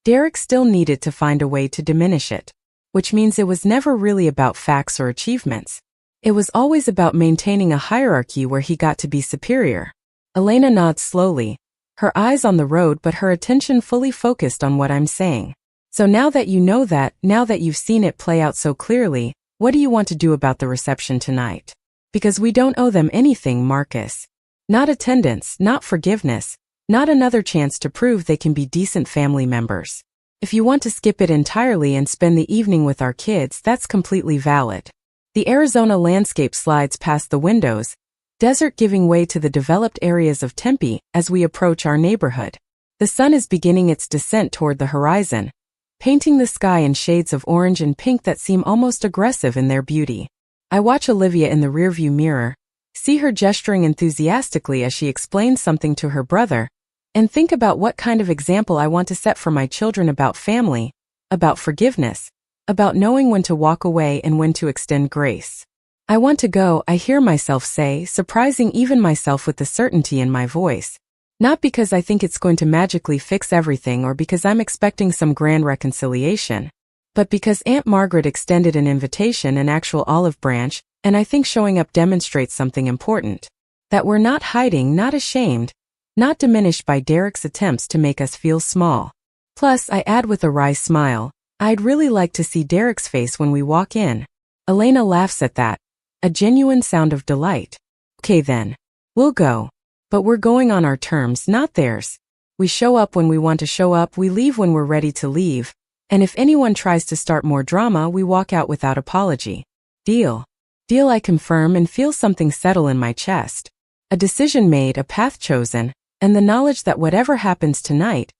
Derek still needed to find a way to diminish it. Which means it was never really about facts or achievements. It was always about maintaining a hierarchy where he got to be superior. Elena nods slowly, her eyes on the road but her attention fully focused on what I'm saying. So now that you know that, now that you've seen it play out so clearly, what do you want to do about the reception tonight? Because we don't owe them anything, Marcus. Not attendance, not forgiveness, not another chance to prove they can be decent family members. If you want to skip it entirely and spend the evening with our kids, that's completely valid. The Arizona landscape slides past the windows, desert giving way to the developed areas of Tempe as we approach our neighborhood. The sun is beginning its descent toward the horizon, painting the sky in shades of orange and pink that seem almost aggressive in their beauty. I watch Olivia in the rearview mirror, see her gesturing enthusiastically as she explains something to her brother, and think about what kind of example I want to set for my children about family, about forgiveness, about knowing when to walk away and when to extend grace. I want to go, I hear myself say, surprising even myself with the certainty in my voice. Not because I think it's going to magically fix everything or because I'm expecting some grand reconciliation, but because Aunt Margaret extended an invitation, an actual olive branch, and I think showing up demonstrates something important. That we're not hiding, not ashamed, not diminished by Derek's attempts to make us feel small. Plus, I add with a wry smile, I'd really like to see Derek's face when we walk in. Elena laughs at that, a genuine sound of delight. Okay then. We'll go. But we're going on our terms, not theirs. We show up when we want to show up, we leave when we're ready to leave, and if anyone tries to start more drama, we walk out without apology. Deal. Deal, I confirm and feel something settle in my chest. A decision made, a path chosen, and the knowledge that whatever happens tonight,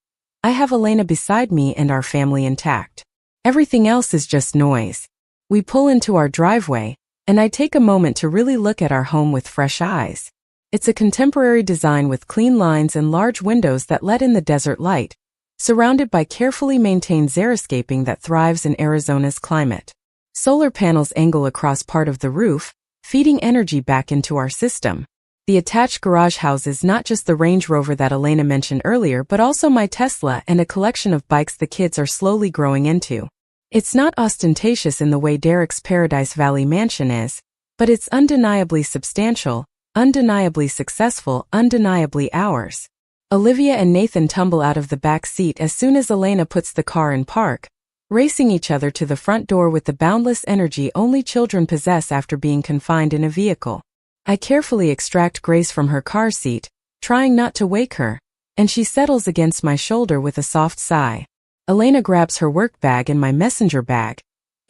I have Elena beside me and our family intact. Everything else is just noise. We pull into our driveway, and I take a moment to really look at our home with fresh eyes. It's a contemporary design with clean lines and large windows that let in the desert light, surrounded by carefully maintained xeriscaping that thrives in Arizona's climate. Solar panels angle across part of the roof, feeding energy back into our system. The attached garage houses not just the Range Rover that Elena mentioned earlier, but also my Tesla and a collection of bikes the kids are slowly growing into. It's not ostentatious in the way Derek's Paradise Valley mansion is, but it's undeniably substantial, undeniably successful, undeniably ours. Olivia and Nathan tumble out of the back seat as soon as Elena puts the car in park, racing each other to the front door with the boundless energy only children possess after being confined in a vehicle. I carefully extract Grace from her car seat, trying not to wake her, and she settles against my shoulder with a soft sigh. Elena grabs her work bag and my messenger bag,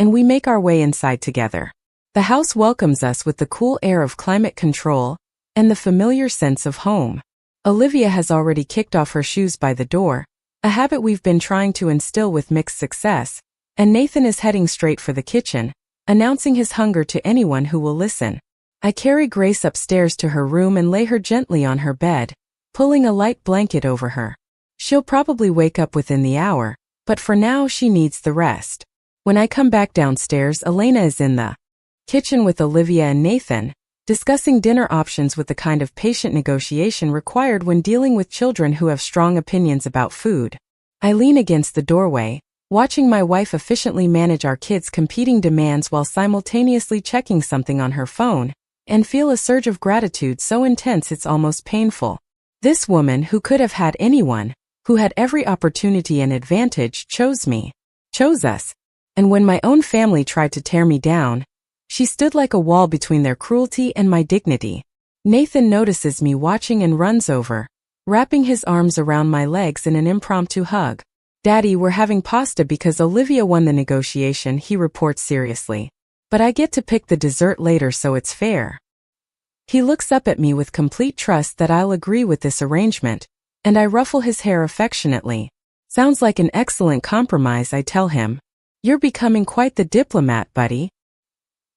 and we make our way inside together. The house welcomes us with the cool air of climate control and the familiar sense of home. Olivia has already kicked off her shoes by the door, a habit we've been trying to instill with mixed success, and Nathan is heading straight for the kitchen, announcing his hunger to anyone who will listen. I carry Grace upstairs to her room and lay her gently on her bed, pulling a light blanket over her. She'll probably wake up within the hour, but for now she needs the rest. When I come back downstairs, Elena is in the kitchen with Olivia and Nathan, discussing dinner options with the kind of patient negotiation required when dealing with children who have strong opinions about food. I lean against the doorway, watching my wife efficiently manage our kids' competing demands while simultaneously checking something on her phone, and feel a surge of gratitude so intense it's almost painful. This woman, who could have had anyone, who had every opportunity and advantage, chose me. Chose us. And when my own family tried to tear me down, she stood like a wall between their cruelty and my dignity. Nathan notices me watching and runs over, wrapping his arms around my legs in an impromptu hug. "Daddy, we're having pasta because Olivia won the negotiation," he reports seriously. "But I get to pick the dessert later, so it's fair." He looks up at me with complete trust that I'll agree with this arrangement, and I ruffle his hair affectionately. "Sounds like an excellent compromise," I tell him. "You're becoming quite the diplomat, buddy."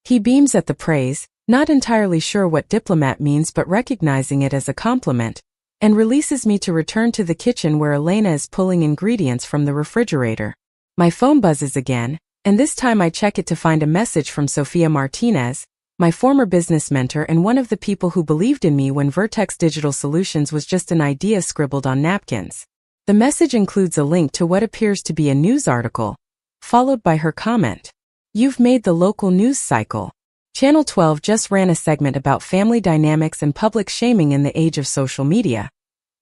He beams at the praise, not entirely sure what diplomat means but recognizing it as a compliment, and releases me to return to the kitchen where Elena is pulling ingredients from the refrigerator. My phone buzzes again, and this time I check it to find a message from Sofia Martinez, my former business mentor and one of the people who believed in me when Vertex Digital Solutions was just an idea scribbled on napkins. The message includes a link to what appears to be a news article, followed by her comment. "You've made the local news cycle." Channel 12 just ran a segment about family dynamics and public shaming in the age of social media,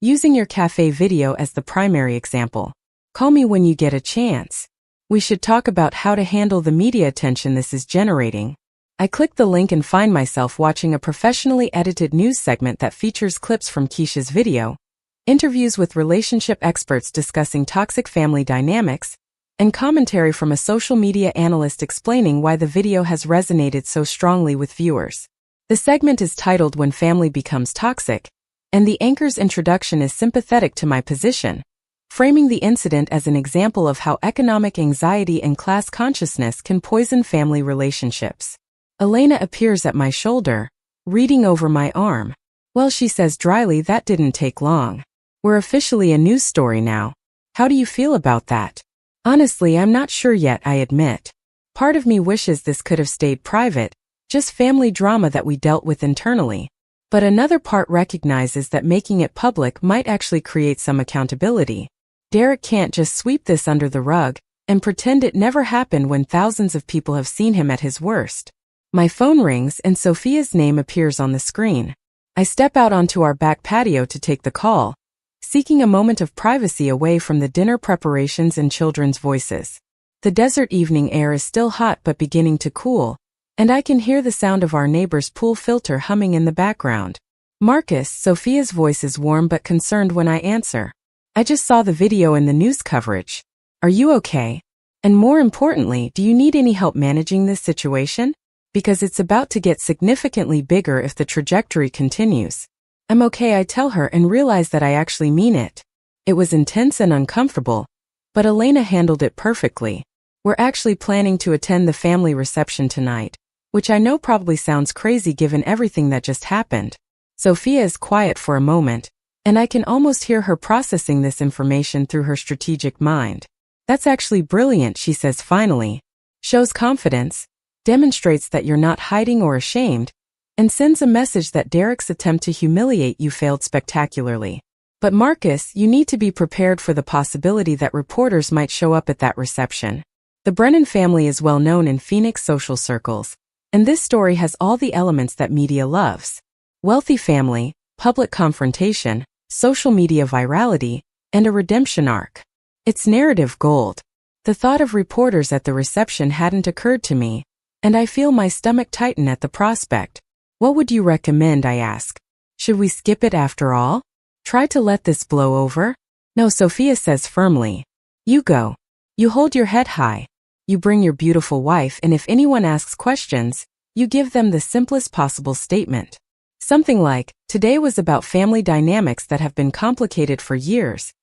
using your cafe video as the primary example. Call me when you get a chance. We should talk about how to handle the media attention this is generating. I click the link and find myself watching a professionally edited news segment that features clips from Keisha's video, interviews with relationship experts discussing toxic family dynamics, and commentary from a social media analyst explaining why the video has resonated so strongly with viewers. The segment is titled "When Family Becomes Toxic," and the anchor's introduction is sympathetic to my position, framing the incident as an example of how economic anxiety and class consciousness can poison family relationships. Elena appears at my shoulder, reading over my arm. "Well," she says dryly, "that didn't take long. We're officially a news story now. How do you feel about that?" "Honestly, I'm not sure yet," I admit. Part of me wishes this could have stayed private, just family drama that we dealt with internally. But another part recognizes that making it public might actually create some accountability. Derek can't just sweep this under the rug and pretend it never happened when thousands of people have seen him at his worst. My phone rings and Sophia's name appears on the screen. I step out onto our back patio to take the call, seeking a moment of privacy away from the dinner preparations and children's voices. The desert evening air is still hot but beginning to cool, and I can hear the sound of our neighbor's pool filter humming in the background. "Marcus," Sophia's voice is warm but concerned when I answer. "I just saw the video in the news coverage. Are you okay? And more importantly, do you need any help managing this situation? Because it's about to get significantly bigger if the trajectory continues." I'm okay, I tell her and realize that I actually mean it. It was intense and uncomfortable, but Elena handled it perfectly. We're actually planning to attend the family reception tonight, which I know probably sounds crazy given everything that just happened. Sophia is quiet for a moment, and I can almost hear her processing this information through her strategic mind. That's actually brilliant, she says finally. Shows confidence, demonstrates that you're not hiding or ashamed, and sends a message that Derek's attempt to humiliate you failed spectacularly. But Marcus, you need to be prepared for the possibility that reporters might show up at that reception. The Brennan family is well known in Phoenix social circles, and this story has all the elements that media loves. Wealthy family, public confrontation, social media virality, and a redemption arc. It's narrative gold. The thought of reporters at the reception hadn't occurred to me, and I feel my stomach tighten at the prospect. What would you recommend, I ask. Should we skip it after all? Try to let this blow over? No, Sophia says firmly. You go. You hold your head high. You bring your beautiful wife, and if anyone asks questions, you give them the simplest possible statement. Something like, today was about family dynamics that have been complicated for years,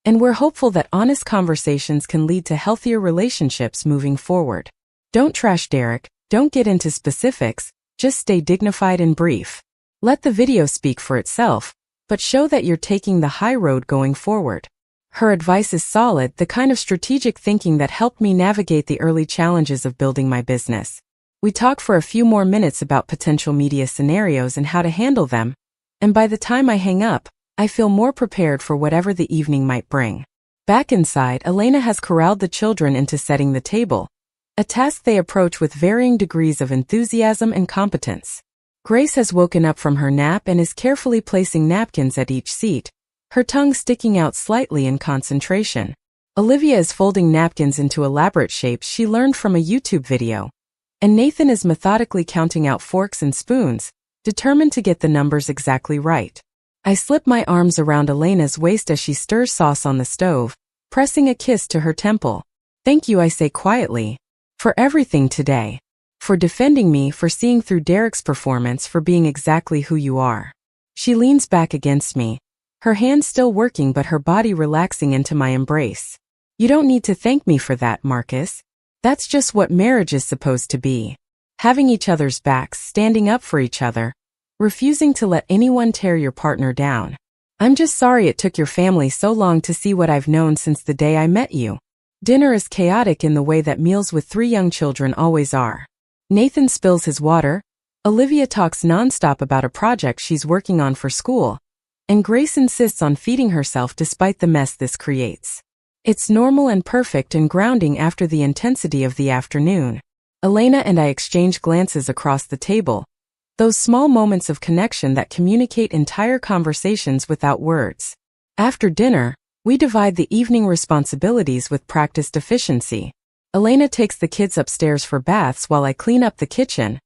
and we're hopeful that honest conversations can lead to healthier relationships moving forward. Don't trash Derek, don't get into specifics, just stay dignified and brief. Let the video speak for itself, but show that you're taking the high road going forward. Her advice is solid, the kind of strategic thinking that helped me navigate the early challenges of building my business. We talk for a few more minutes about potential media scenarios and how to handle them, and by the time I hang up, I feel more prepared for whatever the evening might bring. Back inside, Elena has corralled the children into setting the table, a task they approach with varying degrees of enthusiasm and competence. Grace has woken up from her nap and is carefully placing napkins at each seat, her tongue sticking out slightly in concentration. Olivia is folding napkins into elaborate shapes she learned from a YouTube video, and Nathan is methodically counting out forks and spoons, determined to get the numbers exactly right. I slip my arms around Elena's waist as she stirs sauce on the stove, pressing a kiss to her temple. Thank you, I say quietly. For everything today. For defending me, for seeing through Derek's performance, for being exactly who you are. She leans back against me, her hands still working but her body relaxing into my embrace. You don't need to thank me for that, Marcus. That's just what marriage is supposed to be. Having each other's backs, standing up for each other, refusing to let anyone tear your partner down. I'm just sorry it took your family so long to see what I've known since the day I met you. Dinner is chaotic in the way that meals with 3 young children always are. Nathan spills his water, Olivia talks nonstop about a project she's working on for school, and Grace insists on feeding herself despite the mess this creates. It's normal and perfect and grounding after the intensity of the afternoon. Elena and I exchange glances across the table, those small moments of connection that communicate entire conversations without words. After dinner, we divide the evening responsibilities with practiced efficiency. Elena takes the kids upstairs for baths while I clean up the kitchen,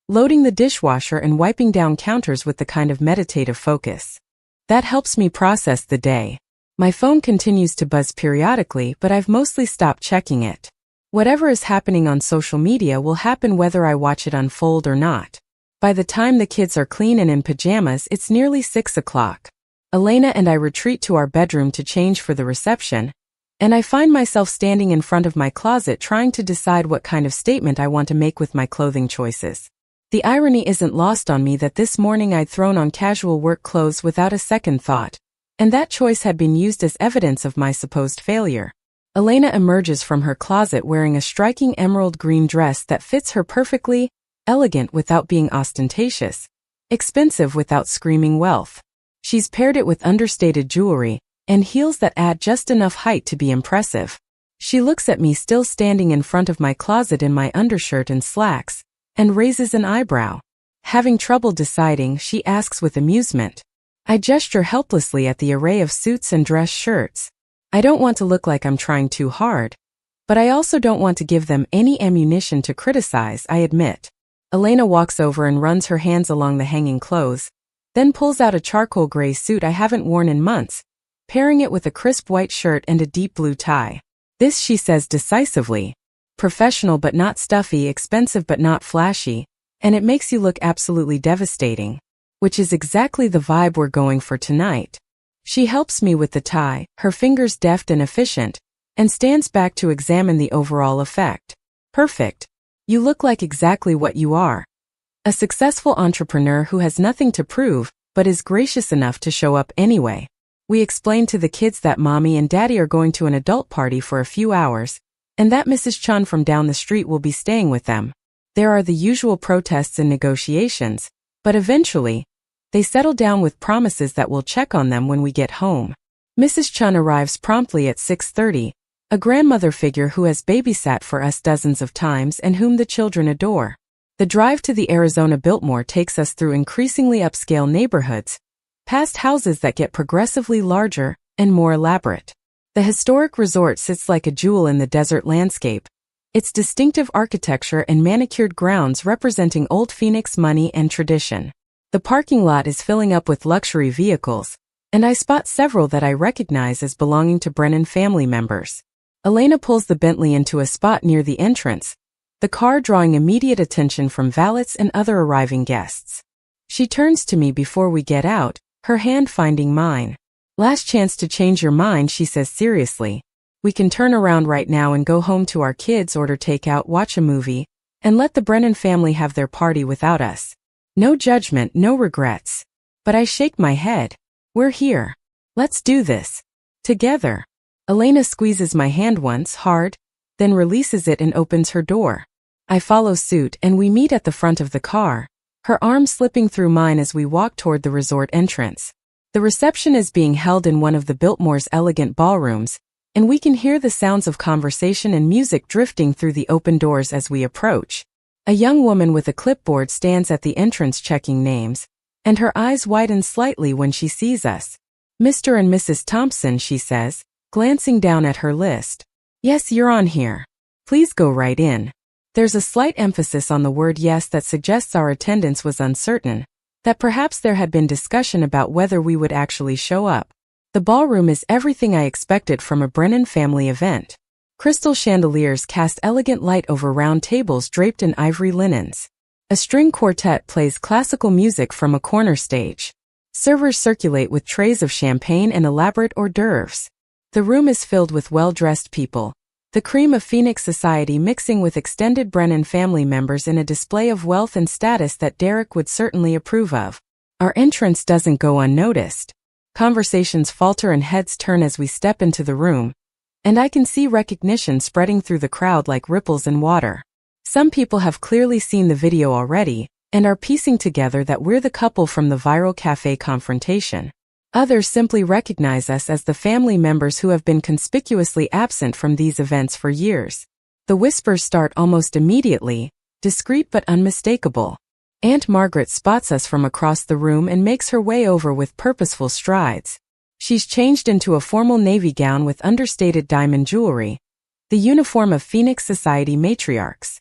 loading the dishwasher and wiping down counters with the kind of meditative focus that helps me process the day. My phone continues to buzz periodically, but I've mostly stopped checking it. Whatever is happening on social media will happen whether I watch it unfold or not. By the time the kids are clean and in pajamas, it's nearly 6 o'clock. Elena and I retreat to our bedroom to change for the reception, and I find myself standing in front of my closet trying to decide what kind of statement I want to make with my clothing choices. The irony isn't lost on me that this morning I'd thrown on casual work clothes without a second thought, and that choice had been used as evidence of my supposed failure. Elena emerges from her closet wearing a striking emerald green dress that fits her perfectly, elegant without being ostentatious, expensive without screaming wealth. She's paired it with understated jewelry and heels that add just enough height to be impressive. She looks at me still standing in front of my closet in my undershirt and slacks, and raises an eyebrow. Having trouble deciding, she asks with amusement. I gesture helplessly at the array of suits and dress shirts. I don't want to look like I'm trying too hard, but I also don't want to give them any ammunition to criticize, I admit. Elena walks over and runs her hands along the hanging clothes, then pulls out a charcoal gray suit I haven't worn in months, pairing it with a crisp white shirt and a deep blue tie. This, she says decisively. Professional but not stuffy, expensive but not flashy, and it makes you look absolutely devastating. which is exactly the vibe we're going for tonight. She helps me with the tie, her fingers deft and efficient, and stands back to examine the overall effect. Perfect. You look like exactly what you are. A successful entrepreneur who has nothing to prove, but is gracious enough to show up anyway. We explain to the kids that mommy and daddy are going to an adult party for a few hours, and that Mrs. Chun from down the street will be staying with them. There are the usual protests and negotiations, but eventually, they settle down with promises that we'll check on them when we get home. Mrs. Chun arrives promptly at 6:30, a grandmother figure who has babysat for us dozens of times and whom the children adore. The drive to the Arizona Biltmore takes us through increasingly upscale neighborhoods, past houses that get progressively larger and more elaborate. The historic resort sits like a jewel in the desert landscape, its distinctive architecture and manicured grounds representing old Phoenix money and tradition. The parking lot is filling up with luxury vehicles, and I spot several that I recognize as belonging to Brennan family members. Elena pulls the Bentley into a spot near the entrance, the car drawing immediate attention from valets and other arriving guests. She turns to me before we get out, her hand finding mine. Last chance to change your mind, she says seriously. We can turn around right now and go home to our kids, order takeout, watch a movie, and let the Brennan family have their party without us. No judgment, no regrets. But I shake my head. We're here. Let's do this. Together. Elena squeezes my hand once, hard, then releases it and opens her door. I follow suit and we meet at the front of the car, her arm slipping through mine as we walk toward the resort entrance. The reception is being held in one of the Biltmore's elegant ballrooms, and we can hear the sounds of conversation and music drifting through the open doors as we approach. A young woman with a clipboard stands at the entrance checking names, and her eyes widen slightly when she sees us. Mr. and Mrs. Thompson, she says, glancing down at her list. Yes, you're on here. Please go right in. There's a slight emphasis on the word yes that suggests our attendance was uncertain, that perhaps there had been discussion about whether we would actually show up. The ballroom is everything I expected from a Brennan family event. Crystal chandeliers cast elegant light over round tables draped in ivory linens. A string quartet plays classical music from a corner stage. Servers circulate with trays of champagne and elaborate hors d'oeuvres. The room is filled with well-dressed people, the cream of Phoenix society mixing with extended Brennan family members in a display of wealth and status that Derek would certainly approve of. Our entrance doesn't go unnoticed. Conversations falter and heads turn as we step into the room, and I can see recognition spreading through the crowd like ripples in water. Some people have clearly seen the video already, and are piecing together that we're the couple from the viral cafe confrontation. Others simply recognize us as the family members who have been conspicuously absent from these events for years. The whispers start almost immediately, discreet but unmistakable. Aunt Margaret spots us from across the room and makes her way over with purposeful strides. She's changed into a formal navy gown with understated diamond jewelry, the uniform of Phoenix society matriarchs.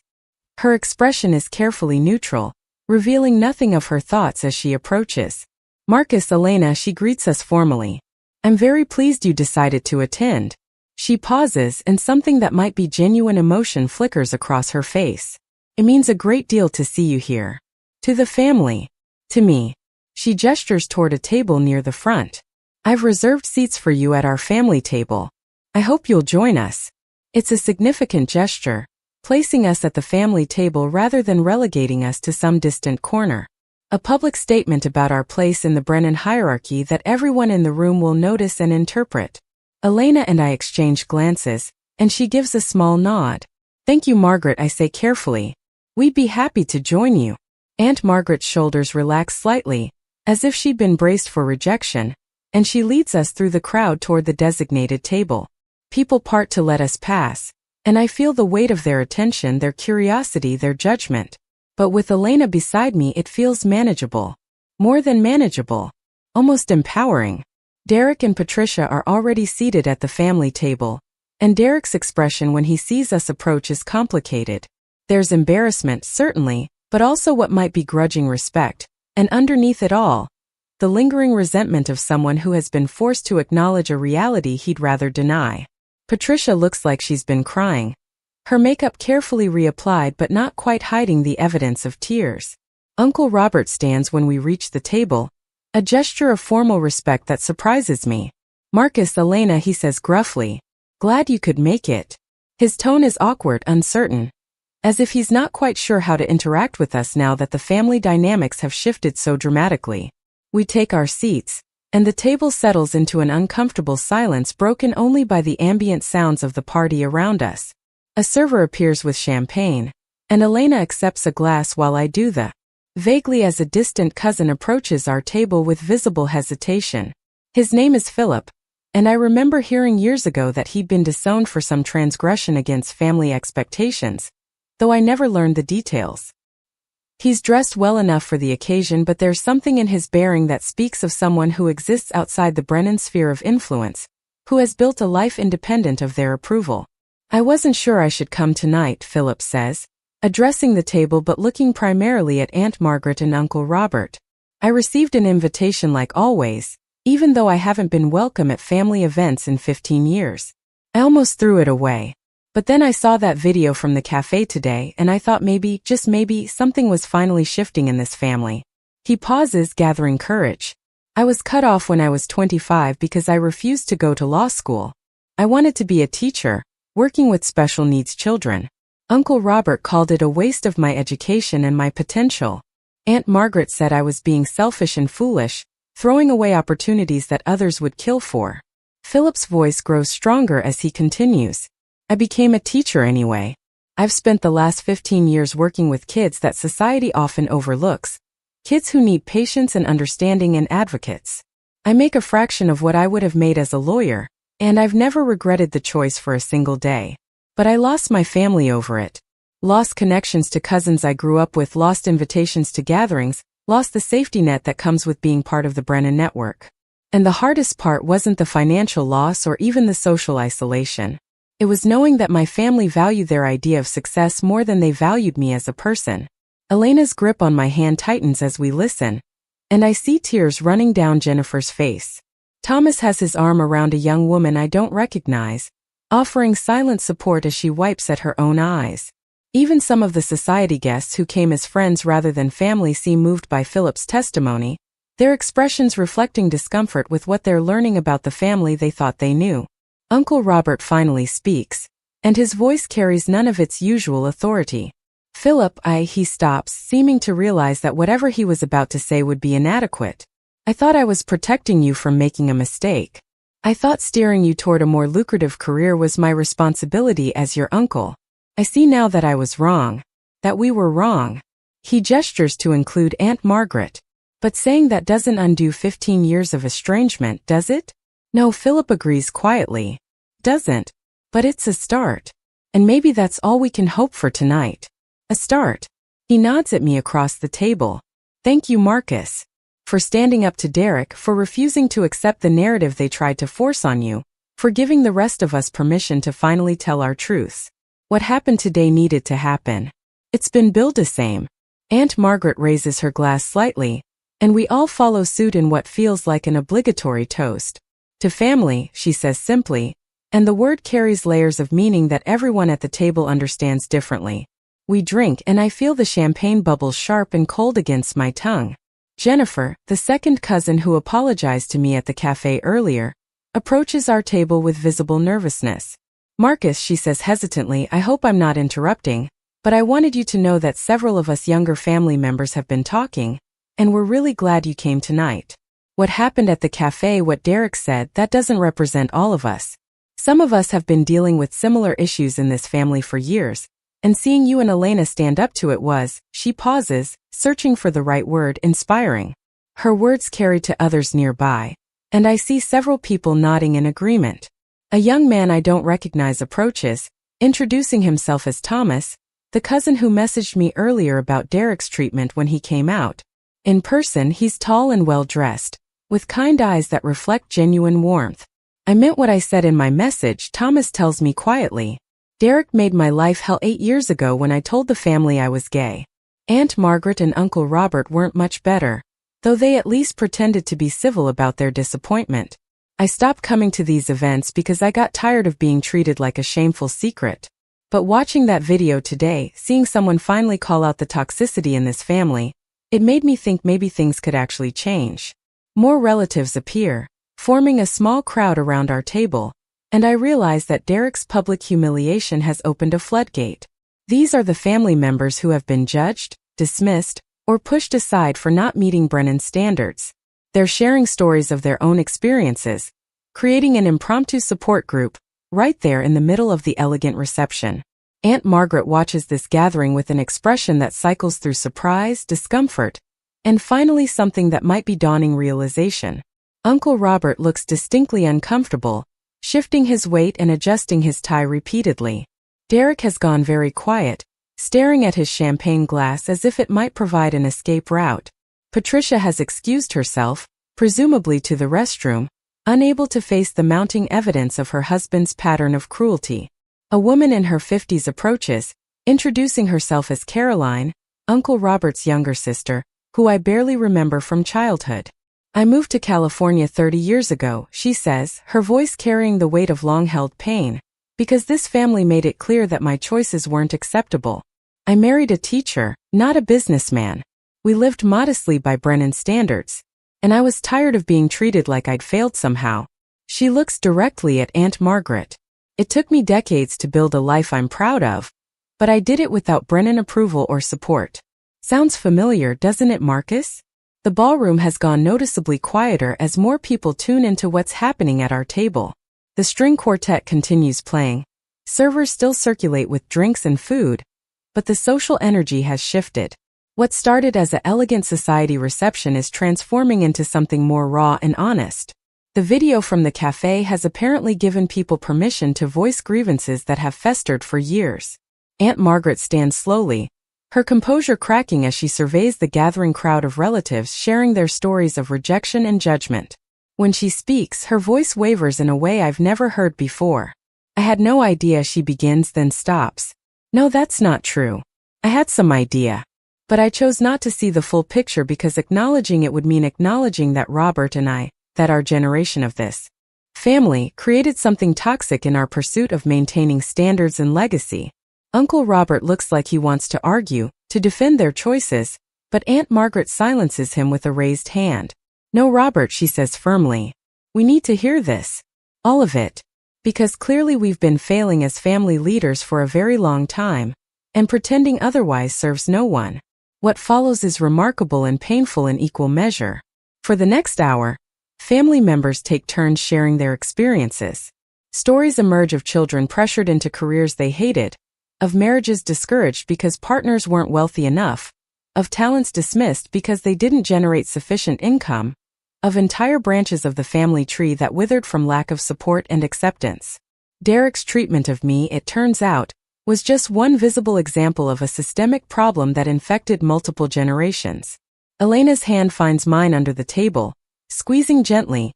Her expression is carefully neutral, revealing nothing of her thoughts as she approaches. Marcus, Elena, she greets us formally. I'm very pleased you decided to attend. She pauses and something that might be genuine emotion flickers across her face. It means a great deal to see you here. To the family. To me. She gestures toward a table near the front. I've reserved seats for you at our family table. I hope you'll join us. It's a significant gesture, placing us at the family table rather than relegating us to some distant corner. A public statement about our place in the Brennan hierarchy that everyone in the room will notice and interpret. Elena and I exchange glances, and she gives a small nod. Thank you, Margaret, I say carefully. We'd be happy to join you. Aunt Margaret's shoulders relax slightly, as if she'd been braced for rejection, and she leads us through the crowd toward the designated table. People part to let us pass, and I feel the weight of their attention, their curiosity, their judgment. But with Elena beside me, it feels manageable. More than manageable. Almost empowering. Derek and Patricia are already seated at the family table, and Derek's expression when he sees us approach is complicated. There's embarrassment, certainly, but also what might be grudging respect, and underneath it all, the lingering resentment of someone who has been forced to acknowledge a reality he'd rather deny. Patricia looks like she's been crying. Her makeup carefully reapplied but not quite hiding the evidence of tears. Uncle Robert stands when we reach the table, a gesture of formal respect that surprises me. "Marcus, Elena," he says gruffly. "Glad you could make it." His tone is awkward, uncertain, as if he's not quite sure how to interact with us now that the family dynamics have shifted so dramatically. We take our seats, and the table settles into an uncomfortable silence broken only by the ambient sounds of the party around us. A server appears with champagne, and Elena accepts a glass while I do the vaguely as a distant cousin approaches our table with visible hesitation. His name is Philip, and I remember hearing years ago that he'd been disowned for some transgression against family expectations, though I never learned the details. He's dressed well enough for the occasion, but there's something in his bearing that speaks of someone who exists outside the Brennan sphere of influence, who has built a life independent of their approval. "I wasn't sure I should come tonight," Philip says, addressing the table but looking primarily at Aunt Margaret and Uncle Robert. "I received an invitation like always, even though I haven't been welcome at family events in 15 years. I almost threw it away. But then I saw that video from the cafe today and I thought maybe, just maybe, something was finally shifting in this family." He pauses, gathering courage. "I was cut off when I was 25 because I refused to go to law school. I wanted to be a teacher, working with special needs children. Uncle Robert called it a waste of my education and my potential. Aunt Margaret said I was being selfish and foolish, throwing away opportunities that others would kill for." Philip's voice grows stronger as he continues. "I became a teacher anyway. I've spent the last 15 years working with kids that society often overlooks, kids who need patience and understanding and advocates. I make a fraction of what I would have made as a lawyer, and I've never regretted the choice for a single day. But I lost my family over it. Lost connections to cousins I grew up with, lost invitations to gatherings, lost the safety net that comes with being part of the Brennan network. And the hardest part wasn't the financial loss or even the social isolation. It was knowing that my family valued their idea of success more than they valued me as a person." Elena's grip on my hand tightens as we listen, and I see tears running down Jennifer's face. Thomas has his arm around a young woman I don't recognize, offering silent support as she wipes at her own eyes. Even some of the society guests who came as friends rather than family seem moved by Philip's testimony, their expressions reflecting discomfort with what they're learning about the family they thought they knew. Uncle Robert finally speaks, and his voice carries none of its usual authority. "Philip, he stops, seeming to realize that whatever he was about to say would be inadequate. "I thought I was protecting you from making a mistake. I thought steering you toward a more lucrative career was my responsibility as your uncle. I see now that I was wrong. That we were wrong." He gestures to include Aunt Margaret. "But saying that doesn't undo 15 years of estrangement, does it?" "No," Philip agrees quietly. "Doesn't. But it's a start. And maybe that's all we can hope for tonight. A start." He nods at me across the table. "Thank you, Marcus. For standing up to Derek, for refusing to accept the narrative they tried to force on you, for giving the rest of us permission to finally tell our truths. What happened today needed to happen. It's been billed the same." Aunt Margaret raises her glass slightly, and we all follow suit in what feels like an obligatory toast. "To family," she says simply, and the word carries layers of meaning that everyone at the table understands differently. We drink and I feel the champagne bubbles sharp and cold against my tongue. Jennifer, the second cousin who apologized to me at the cafe earlier, approaches our table with visible nervousness. "Marcus," she says hesitantly, "I hope I'm not interrupting, but I wanted you to know that several of us younger family members have been talking, and we're really glad you came tonight. What happened at the cafe, what Derek said, that doesn't represent all of us. Some of us have been dealing with similar issues in this family for years, and seeing you and Elena stand up to it was," she pauses, searching for the right word, "inspiring." Her words carry to others nearby, and I see several people nodding in agreement. A young man I don't recognize approaches, introducing himself as Thomas, the cousin who messaged me earlier about Derek's treatment when he came out. In person, he's tall and well-dressed, with kind eyes that reflect genuine warmth. "I meant what I said in my message," Thomas tells me quietly. "Derek made my life hell 8 years ago when I told the family I was gay. Aunt Margaret and Uncle Robert weren't much better, though they at least pretended to be civil about their disappointment. I stopped coming to these events because I got tired of being treated like a shameful secret. But watching that video today, seeing someone finally call out the toxicity in this family, It made me think maybe things could actually change. More relatives appear, forming a small crowd around our table, and I realize that Derek's public humiliation has opened a floodgate. These are the family members who have been judged, dismissed, or pushed aside for not meeting Brennan's standards. They're sharing stories of their own experiences, creating an impromptu support group, right there in the middle of the elegant reception. Aunt Margaret watches this gathering with an expression that cycles through surprise, discomfort, and finally something that might be dawning realization. Uncle Robert looks distinctly uncomfortable, shifting his weight and adjusting his tie repeatedly. Derek has gone very quiet, staring at his champagne glass as if it might provide an escape route. Patricia has excused herself, presumably to the restroom, unable to face the mounting evidence of her husband's pattern of cruelty. A woman in her 50s approaches, introducing herself as Caroline, Uncle Robert's younger sister, who I barely remember from childhood. I moved to California 30 years ago, she says, her voice carrying the weight of long-held pain, because this family made it clear that my choices weren't acceptable. I married a teacher, not a businessman. We lived modestly by Brennan's standards, and I was tired of being treated like I'd failed somehow. She looks directly at Aunt Margaret. It took me decades to build a life I'm proud of, but I did it without Brennan approval or support. Sounds familiar, doesn't it, Marcus? The ballroom has gone noticeably quieter as more people tune into what's happening at our table. The string quartet continues playing. Servers still circulate with drinks and food, but the social energy has shifted. What started as an elegant society reception is transforming into something more raw and honest. The video from the cafe has apparently given people permission to voice grievances that have festered for years. Aunt Margaret stands slowly, her composure cracking as she surveys the gathering crowd of relatives sharing their stories of rejection and judgment. When she speaks, her voice wavers in a way I've never heard before. I had no idea, she begins, then stops. No, that's not true. I had some idea. But I chose not to see the full picture because acknowledging it would mean acknowledging that Robert and I, that our generation of this family, created something toxic in our pursuit of maintaining standards and legacy. Uncle Robert looks like he wants to argue, to defend their choices, but Aunt Margaret silences him with a raised hand. No, Robert, she says firmly. We need to hear this. All of it. Because clearly we've been failing as family leaders for a very long time, and pretending otherwise serves no one. What follows is remarkable and painful in equal measure. For the next hour, family members take turns sharing their experiences. Stories emerge of children pressured into careers they hated, of marriages discouraged because partners weren't wealthy enough, of talents dismissed because they didn't generate sufficient income, of entire branches of the family tree that withered from lack of support and acceptance. Derek's treatment of me, it turns out, was just one visible example of a systemic problem that infected multiple generations. Elena's hand finds mine under the table, squeezing gently,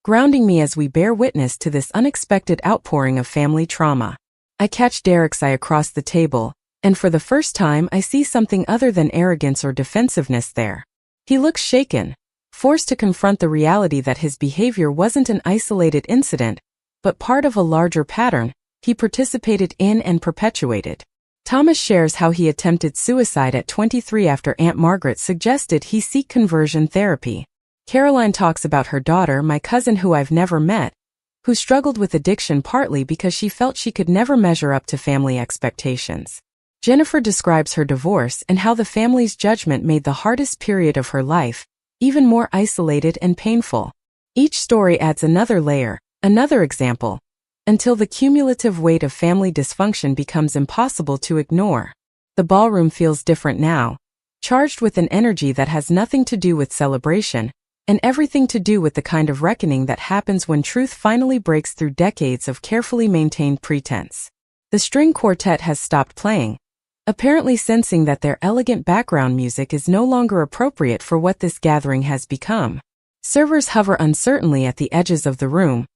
grounding me as we bear witness to this unexpected outpouring of family trauma. I catch Derek's eye across the table, and for the first time I see something other than arrogance or defensiveness there. He looks shaken, forced to confront the reality that his behavior wasn't an isolated incident, but part of a larger pattern he participated in and perpetuated. Thomas shares how he attempted suicide at 23 after Aunt Margaret suggested he seek conversion therapy. Caroline talks about her daughter, my cousin who I've never met, who struggled with addiction partly because she felt she could never measure up to family expectations. Jennifer describes her divorce and how the family's judgment made the hardest period of her life even more isolated and painful. Each story adds another layer, another example, until the cumulative weight of family dysfunction becomes impossible to ignore. The ballroom feels different now, charged with an energy that has nothing to do with celebration, and everything to do with the kind of reckoning that happens when truth finally breaks through decades of carefully maintained pretense. The string quartet has stopped playing, apparently sensing that their elegant background music is no longer appropriate for what this gathering has become. Servers hover uncertainly at the edges of the room,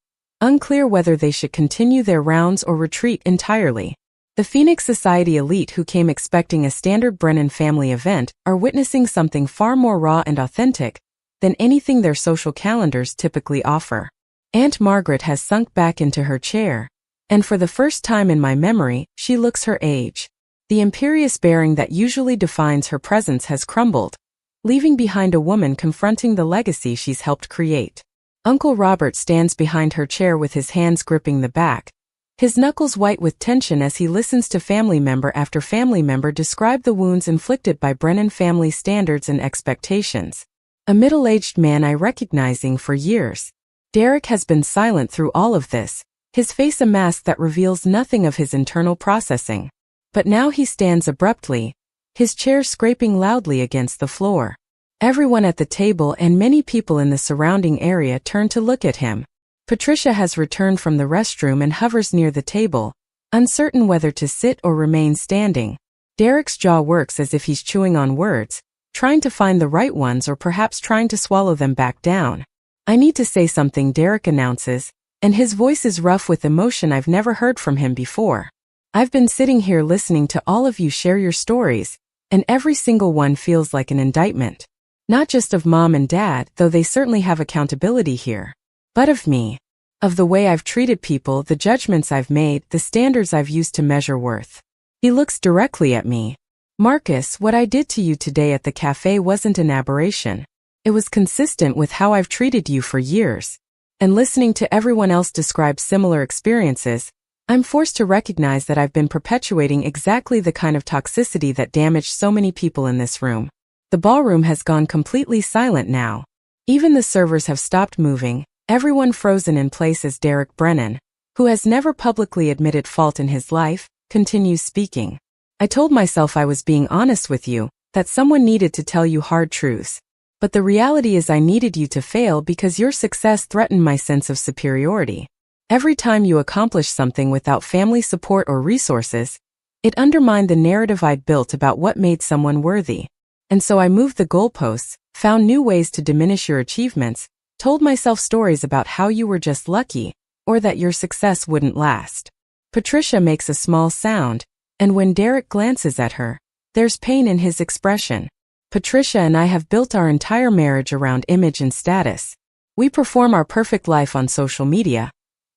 unclear whether they should continue their rounds or retreat entirely. The Phoenix Society elite who came expecting a standard Brennan family event are witnessing something far more raw and authentic than anything their social calendars typically offer. Aunt Margaret has sunk back into her chair, and for the first time in my memory, she looks her age. The imperious bearing that usually defines her presence has crumbled, leaving behind a woman confronting the legacy she's helped create. Uncle Robert stands behind her chair with his hands gripping the back, his knuckles white with tension as he listens to family member after family member describe the wounds inflicted by Brennan family standards and expectations. A middle-aged man I recognizing for years. Derek has been silent through all of this, his face a mask that reveals nothing of his internal processing. But now he stands abruptly, his chair scraping loudly against the floor. Everyone at the table and many people in the surrounding area turn to look at him. Patricia has returned from the restroom and hovers near the table, uncertain whether to sit or remain standing. Derek's jaw works as if he's chewing on words, trying to find the right ones or perhaps trying to swallow them back down. "I need to say something," Derek announces, and his voice is rough with emotion I've never heard from him before. "I've been sitting here listening to all of you share your stories, and every single one feels like an indictment. Not just of mom and dad, though they certainly have accountability here, but of me. Of the way I've treated people, the judgments I've made, the standards I've used to measure worth." He looks directly at me. "Marcus, what I did to you today at the cafe wasn't an aberration. It was consistent with how I've treated you for years." And listening to everyone else describe similar experiences, I'm forced to recognize that I've been perpetuating exactly the kind of toxicity that damaged so many people in this room. The ballroom has gone completely silent now. Even the servers have stopped moving, everyone frozen in place as Derek Brennan, who has never publicly admitted fault in his life, continues speaking. "I told myself I was being honest with you, that someone needed to tell you hard truths. But the reality is I needed you to fail because your success threatened my sense of superiority. Every time you accomplish something without family support or resources, it undermined the narrative I'd built about what made someone worthy. And so I moved the goalposts, found new ways to diminish your achievements, told myself stories about how you were just lucky, or that your success wouldn't last." Patricia makes a small sound, and when Derek glances at her, there's pain in his expression. "Patricia and I have built our entire marriage around image and status. We perform our perfect life on social media.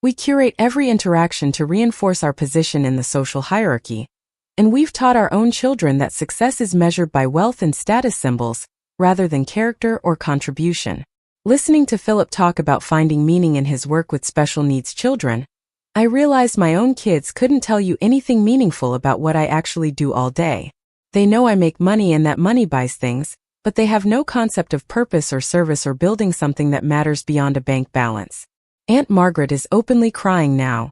We curate every interaction to reinforce our position in the social hierarchy. And we've taught our own children that success is measured by wealth and status symbols, rather than character or contribution." Listening to Philip talk about finding meaning in his work with special needs children, I realized my own kids couldn't tell you anything meaningful about what I actually do all day. They know I make money and that money buys things, but they have no concept of purpose or service or building something that matters beyond a bank balance. Aunt Margaret is openly crying now,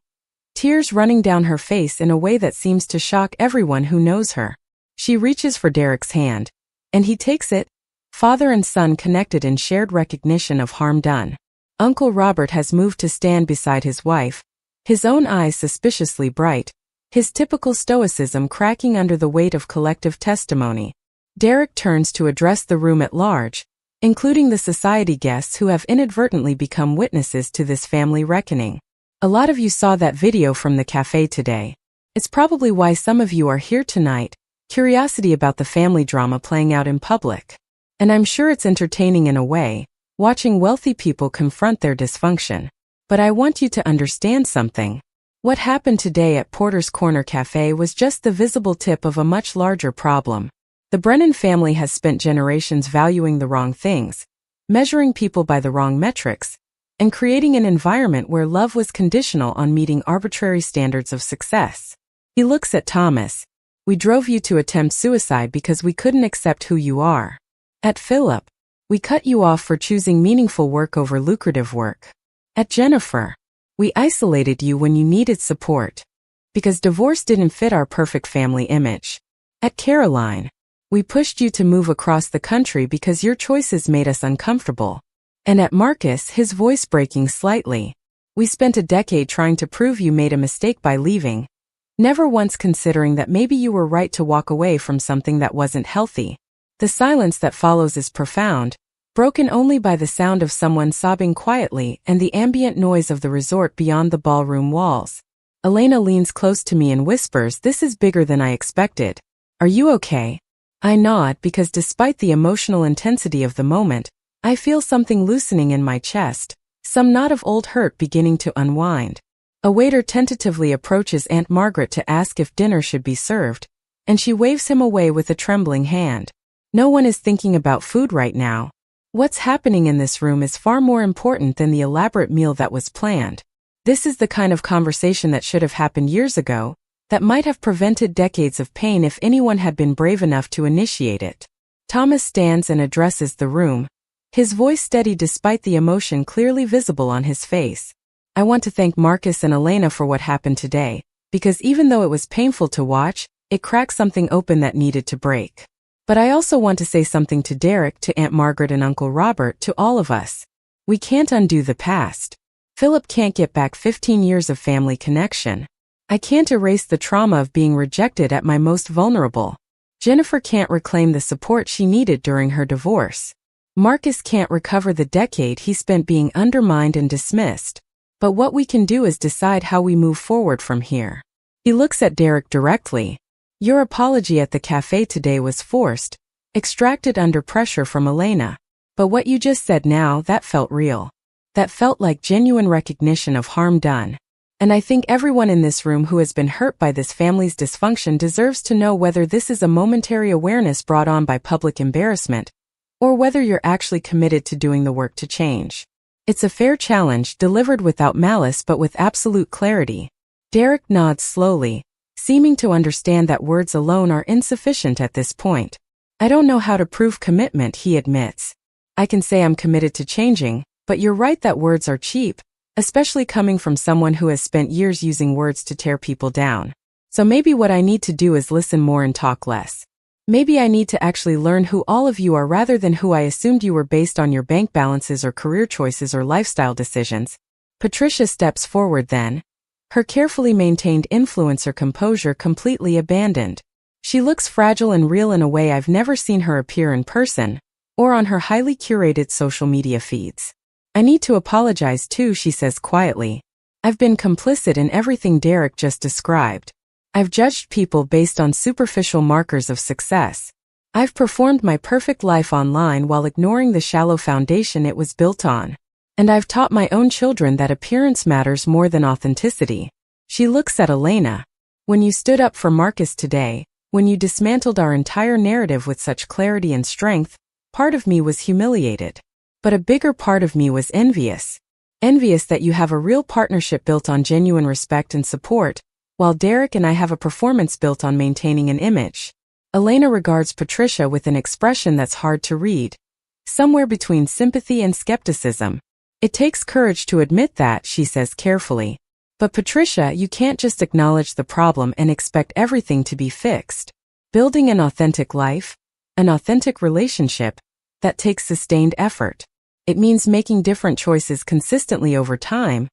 tears running down her face in a way that seems to shock everyone who knows her. She reaches for Derek's hand, and he takes it, father and son connected in shared recognition of harm done. Uncle Robert has moved to stand beside his wife, his own eyes suspiciously bright, his typical stoicism cracking under the weight of collective testimony. Derek turns to address the room at large, including the society guests who have inadvertently become witnesses to this family reckoning. "A lot of you saw that video from the cafe today. It's probably why some of you are here tonight, curiosity about the family drama playing out in public. And I'm sure it's entertaining in a way, watching wealthy people confront their dysfunction. But I want you to understand something. What happened today at Porter's Corner Cafe was just the visible tip of a much larger problem. The Brennan family has spent generations valuing the wrong things, measuring people by the wrong metrics, and creating an environment where love was conditional on meeting arbitrary standards of success." He looks at Thomas. "We drove you to attempt suicide because we couldn't accept who you are. At Philip, we cut you off for choosing meaningful work over lucrative work. At Jennifer, we isolated you when you needed support, because divorce didn't fit our perfect family image. At Caroline, we pushed you to move across the country because your choices made us uncomfortable. And at Marcus," his voice breaking slightly, "we spent a decade trying to prove you made a mistake by leaving, never once considering that maybe you were right to walk away from something that wasn't healthy." The silence that follows is profound, broken only by the sound of someone sobbing quietly and the ambient noise of the resort beyond the ballroom walls. Elena leans close to me and whispers, "This is bigger than I expected. Are you okay?" I nod because despite the emotional intensity of the moment, I feel something loosening in my chest, some knot of old hurt beginning to unwind. A waiter tentatively approaches Aunt Margaret to ask if dinner should be served, and she waves him away with a trembling hand. No one is thinking about food right now. What's happening in this room is far more important than the elaborate meal that was planned. This is the kind of conversation that should have happened years ago, that might have prevented decades of pain if anyone had been brave enough to initiate it. Thomas stands and addresses the room, his voice steady despite the emotion clearly visible on his face. I want to thank Marcus and Elena for what happened today, because even though it was painful to watch, it cracked something open that needed to break. But I also want to say something to Derek, to Aunt Margaret and Uncle Robert, to all of us. We can't undo the past. Philip can't get back 15 years of family connection. I can't erase the trauma of being rejected at my most vulnerable. Jennifer can't reclaim the support she needed during her divorce. Marcus can't recover the decade he spent being undermined and dismissed. But what we can do is decide how we move forward from here. He looks at Derek directly. Your apology at the cafe today was forced, extracted under pressure from Elena. But what you just said now, that felt real. That felt like genuine recognition of harm done. And I think everyone in this room who has been hurt by this family's dysfunction deserves to know whether this is a momentary awareness brought on by public embarrassment, or whether you're actually committed to doing the work to change. It's a fair challenge, delivered without malice but with absolute clarity. Derek nods slowly, seeming to understand that words alone are insufficient at this point. I don't know how to prove commitment, he admits. I can say I'm committed to changing, but you're right that words are cheap, especially coming from someone who has spent years using words to tear people down. So maybe what I need to do is listen more and talk less. Maybe I need to actually learn who all of you are rather than who I assumed you were based on your bank balances or career choices or lifestyle decisions. Patricia steps forward then, her carefully maintained influencer composure completely abandoned. She looks fragile and real in a way I've never seen her appear in person, or on her highly curated social media feeds. I need to apologize too, she says quietly. I've been complicit in everything Derek just described. I've judged people based on superficial markers of success. I've performed my perfect life online while ignoring the shallow foundation it was built on. And I've taught my own children that appearance matters more than authenticity. She looks at Elena. When you stood up for Marcus today, when you dismantled our entire narrative with such clarity and strength, part of me was humiliated. But a bigger part of me was envious. Envious that you have a real partnership built on genuine respect and support, while Derek and I have a performance built on maintaining an image. Elena regards Patricia with an expression that's hard to read, somewhere between sympathy and skepticism. It takes courage to admit that, she says carefully. But Patricia, you can't just acknowledge the problem and expect everything to be fixed. Building an authentic life, an authentic relationship, that takes sustained effort. It means making different choices consistently over time,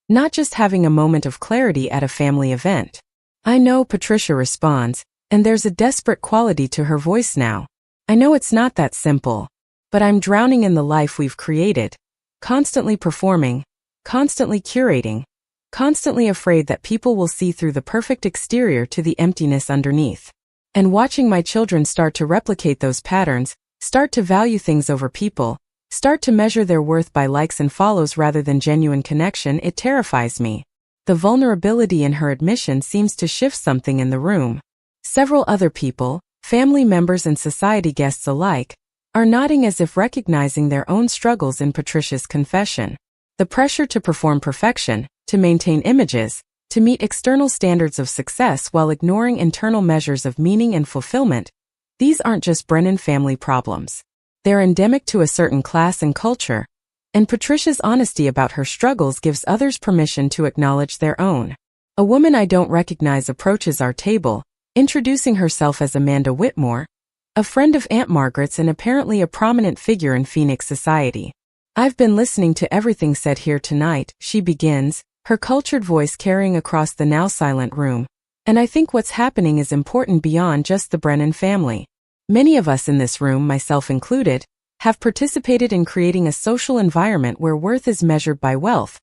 not just having a moment of clarity at a family event. I know, Patricia responds, and there's a desperate quality to her voice now. I know it's not that simple, but I'm drowning in the life we've created, constantly performing, constantly curating, constantly afraid that people will see through the perfect exterior to the emptiness underneath. And watching my children start to replicate those patterns, start to value things over people, start to measure their worth by likes and follows rather than genuine connection, it terrifies me. The vulnerability in her admission seems to shift something in the room. Several other people, family members and society guests alike, are nodding as if recognizing their own struggles in Patricia's confession. The pressure to perform perfection, to maintain images, to meet external standards of success while ignoring internal measures of meaning and fulfillment, these aren't just Brennan family problems. They're endemic to a certain class and culture, and Patricia's honesty about her struggles gives others permission to acknowledge their own. A woman I don't recognize approaches our table, introducing herself as Amanda Whitmore, a friend of Aunt Margaret's and apparently a prominent figure in Phoenix society. I've been listening to everything said here tonight, she begins, her cultured voice carrying across the now silent room, and I think what's happening is important beyond just the Brennan family. Many of us in this room, myself included, have participated in creating a social environment where worth is measured by wealth,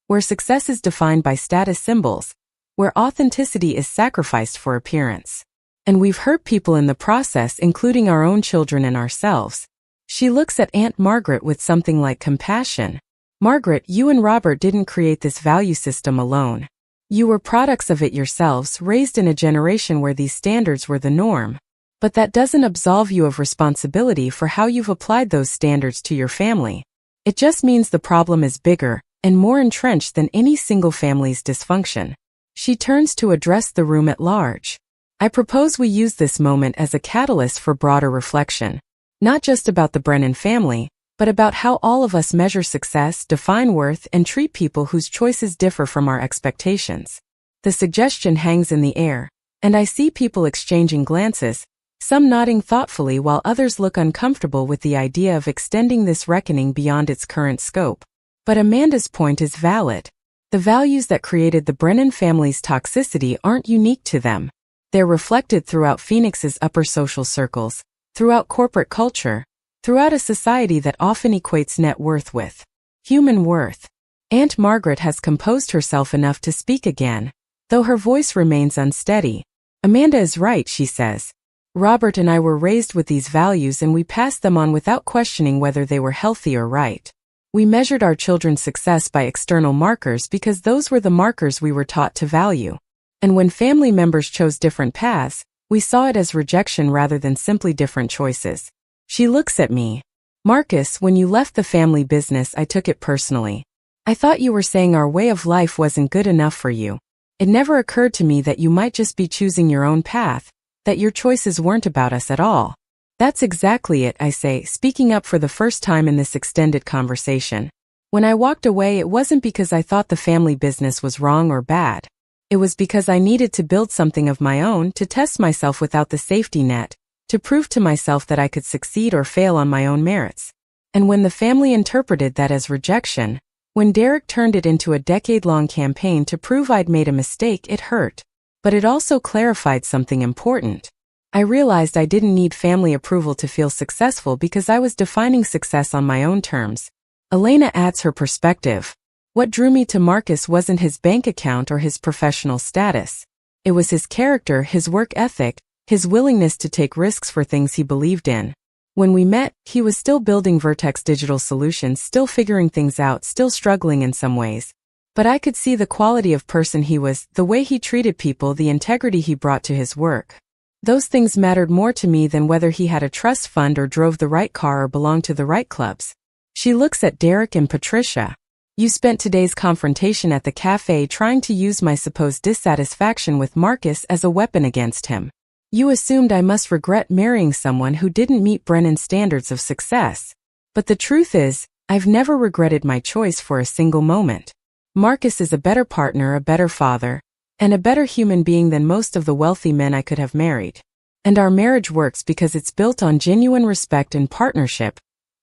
where success is defined by status symbols, where authenticity is sacrificed for appearance. And we've hurt people in the process, including our own children and ourselves. She looks at Aunt Margaret with something like compassion. Margaret, you and Robert didn't create this value system alone. You were products of it yourselves, raised in a generation where these standards were the norm. But that doesn't absolve you of responsibility for how you've applied those standards to your family. It just means the problem is bigger and more entrenched than any single family's dysfunction. She turns to address the room at large. I propose we use this moment as a catalyst for broader reflection. Not just about the Brennan family, but about how all of us measure success, define worth, and treat people whose choices differ from our expectations. The suggestion hangs in the air, and I see people exchanging glances, some nodding thoughtfully while others look uncomfortable with the idea of extending this reckoning beyond its current scope. But Amanda's point is valid. The values that created the Brennan family's toxicity aren't unique to them. They're reflected throughout Phoenix's upper social circles, throughout corporate culture, throughout a society that often equates net worth with human worth. Aunt Margaret has composed herself enough to speak again, though her voice remains unsteady. Amanda is right, she says. Robert and I were raised with these values and we passed them on without questioning whether they were healthy or right. We measured our children's success by external markers because those were the markers we were taught to value. And when family members chose different paths, we saw it as rejection rather than simply different choices. She looks at me. Marcus, when you left the family business, I took it personally. I thought you were saying our way of life wasn't good enough for you. It never occurred to me that you might just be choosing your own path, that your choices weren't about us at all. That's exactly it, I say, speaking up for the first time in this extended conversation. When I walked away, it wasn't because I thought the family business was wrong or bad. It was because I needed to build something of my own, to test myself without the safety net, to prove to myself that I could succeed or fail on my own merits. And when the family interpreted that as rejection, when Derek turned it into a decade-long campaign to prove I'd made a mistake, it hurt. But it also clarified something important. I realized I didn't need family approval to feel successful because I was defining success on my own terms. Elena adds her perspective. What drew me to Marcus wasn't his bank account or his professional status. It was his character, his work ethic, his willingness to take risks for things he believed in. When we met, he was still building Vertex Digital Solutions, still figuring things out, still struggling in some ways. But I could see the quality of person he was, the way he treated people, the integrity he brought to his work. Those things mattered more to me than whether he had a trust fund or drove the right car or belonged to the right clubs. She looks at Derek and Patricia. You spent today's confrontation at the cafe trying to use my supposed dissatisfaction with Marcus as a weapon against him. You assumed I must regret marrying someone who didn't meet Brennan's standards of success. But the truth is, I've never regretted my choice for a single moment. Marcus is a better partner, a better father, and a better human being than most of the wealthy men I could have married. And our marriage works because it's built on genuine respect and partnership,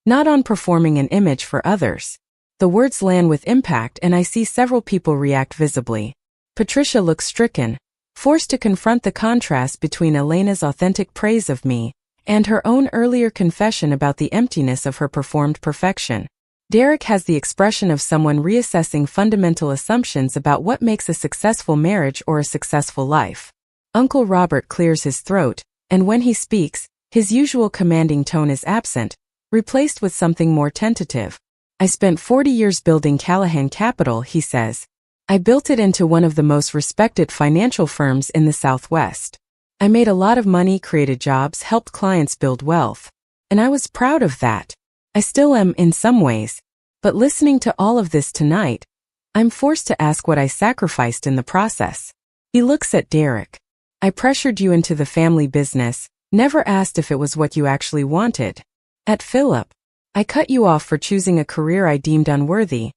not on performing an image for others. The words land with impact and I see several people react visibly. Patricia looks stricken, forced to confront the contrast between Elena's authentic praise of me and her own earlier confession about the emptiness of her performed perfection. Derek has the expression of someone reassessing fundamental assumptions about what makes a successful marriage or a successful life. Uncle Robert clears his throat, and when he speaks, his usual commanding tone is absent, replaced with something more tentative. I spent 40 years building Callahan Capital, he says. I built it into one of the most respected financial firms in the Southwest. I made a lot of money, created jobs, helped clients build wealth. And I was proud of that. I still am in some ways. But listening to all of this tonight, I'm forced to ask what I sacrificed in the process. He looks at Derek. I pressured you into the family business, never asked if it was what you actually wanted. At Philip, I cut you off for choosing a career I deemed unworthy,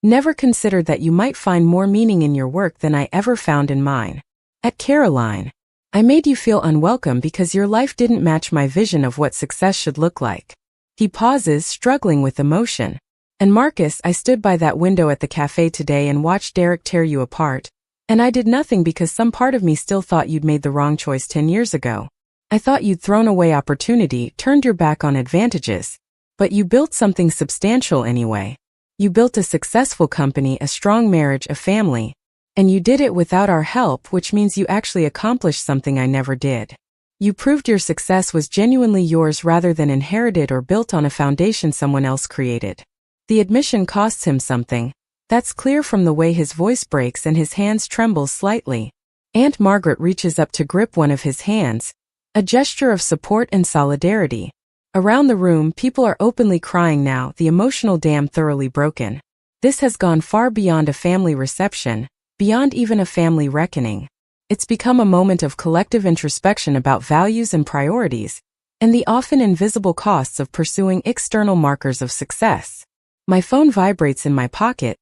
never considered that you might find more meaning in your work than I ever found in mine. At Caroline, I made you feel unwelcome because your life didn't match my vision of what success should look like. He pauses, struggling with emotion. And Marcus, I stood by that window at the cafe today and watched Derek tear you apart. And I did nothing because some part of me still thought you'd made the wrong choice 10 years ago. I thought you'd thrown away opportunity, turned your back on advantages. But you built something substantial anyway. You built a successful company, a strong marriage, a family. And you did it without our help, which means you actually accomplished something I never did. You proved your success was genuinely yours rather than inherited or built on a foundation someone else created. The admission costs him something. That's clear from the way his voice breaks and his hands tremble slightly. Aunt Margaret reaches up to grip one of his hands, A gesture of support and solidarity. Around the room, people are openly crying now, the emotional dam thoroughly broken. This has gone far beyond a family reception, beyond even a family reckoning. It's become a moment of collective introspection about values and priorities, and the often invisible costs of pursuing external markers of success. My phone vibrates in my pocket,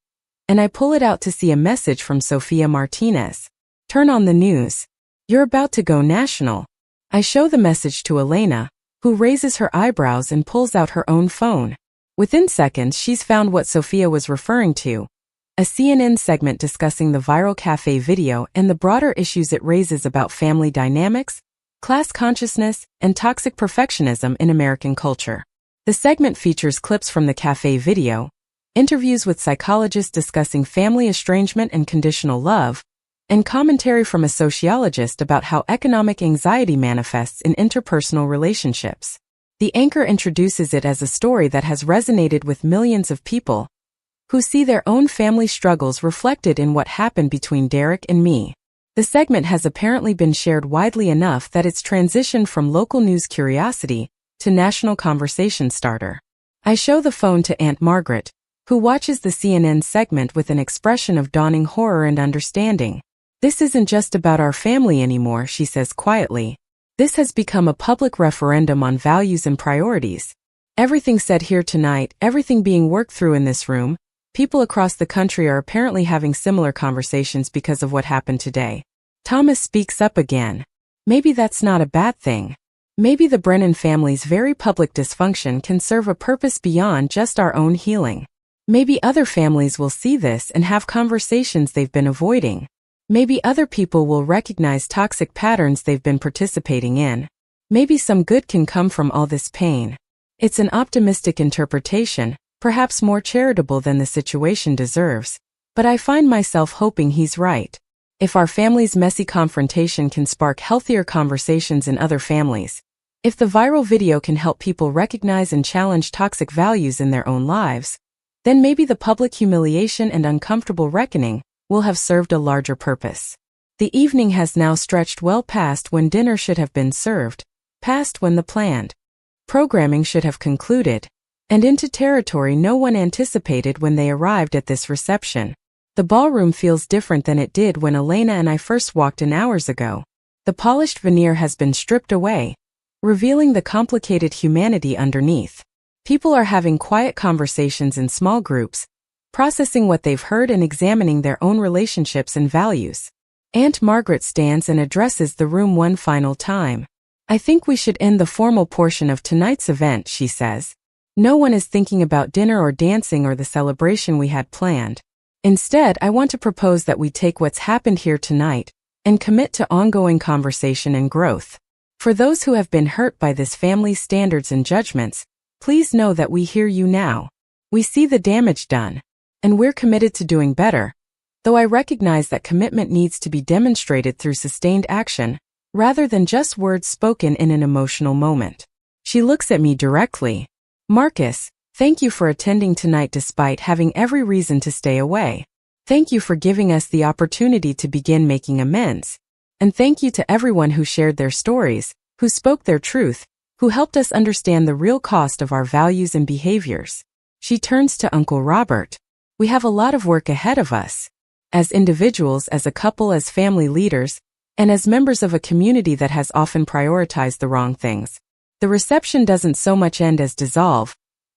and I pull it out to see a message from Sofia Martinez. Turn on the news. You're about to go national. I show the message to Elena, who raises her eyebrows and pulls out her own phone. Within seconds, she's found what Sofia was referring to, a CNN segment discussing the viral cafe video and the broader issues it raises about family dynamics, class consciousness, and toxic perfectionism in American culture. The segment features clips from the cafe video, interviews with psychologists discussing family estrangement and conditional love, and commentary from a sociologist about how economic anxiety manifests in interpersonal relationships. The anchor introduces it as a story that has resonated with millions of people who see their own family struggles reflected in what happened between Derek and me. The segment has apparently been shared widely enough that it's transitioned from local news curiosity to national conversation starter. I show the phone to Aunt Margaret, who watches the CNN segment with an expression of dawning horror and understanding. This isn't just about our family anymore, she says quietly. This has become a public referendum on values and priorities. Everything said here tonight, everything being worked through in this room, people across the country are apparently having similar conversations because of what happened today. Thomas speaks up again. Maybe that's not a bad thing. Maybe the Brennan family's very public dysfunction can serve a purpose beyond just our own healing. Maybe other families will see this and have conversations they've been avoiding. Maybe other people will recognize toxic patterns they've been participating in. Maybe some good can come from all this pain. It's an optimistic interpretation, perhaps more charitable than the situation deserves, but I find myself hoping he's right. If our family's messy confrontation can spark healthier conversations in other families, if the viral video can help people recognize and challenge toxic values in their own lives, then maybe the public humiliation and uncomfortable reckoning will have served a larger purpose. The evening has now stretched well past when dinner should have been served, past when the planned programming should have concluded, and into territory no one anticipated when they arrived at this reception. The ballroom feels different than it did when Elena and I first walked in hours ago. The polished veneer has been stripped away, revealing the complicated humanity underneath. People are having quiet conversations in small groups, processing what they've heard and examining their own relationships and values. Aunt Margaret stands and addresses the room one final time. I think we should end the formal portion of tonight's event, she says. No one is thinking about dinner or dancing or the celebration we had planned. Instead, I want to propose that we take what's happened here tonight and commit to ongoing conversation and growth. For those who have been hurt by this family's standards and judgments, please know that we hear you now. We see the damage done, and we're committed to doing better, though I recognize that commitment needs to be demonstrated through sustained action, rather than just words spoken in an emotional moment. She looks at me directly. Marcus, thank you for attending tonight despite having every reason to stay away. Thank you for giving us the opportunity to begin making amends. And thank you to everyone who shared their stories, who spoke their truth, who helped us understand the real cost of our values and behaviors. She turns to Uncle Robert. We have a lot of work ahead of us. As individuals, as a couple, as family leaders, and as members of a community that has often prioritized the wrong things. The reception doesn't so much end as dissolve,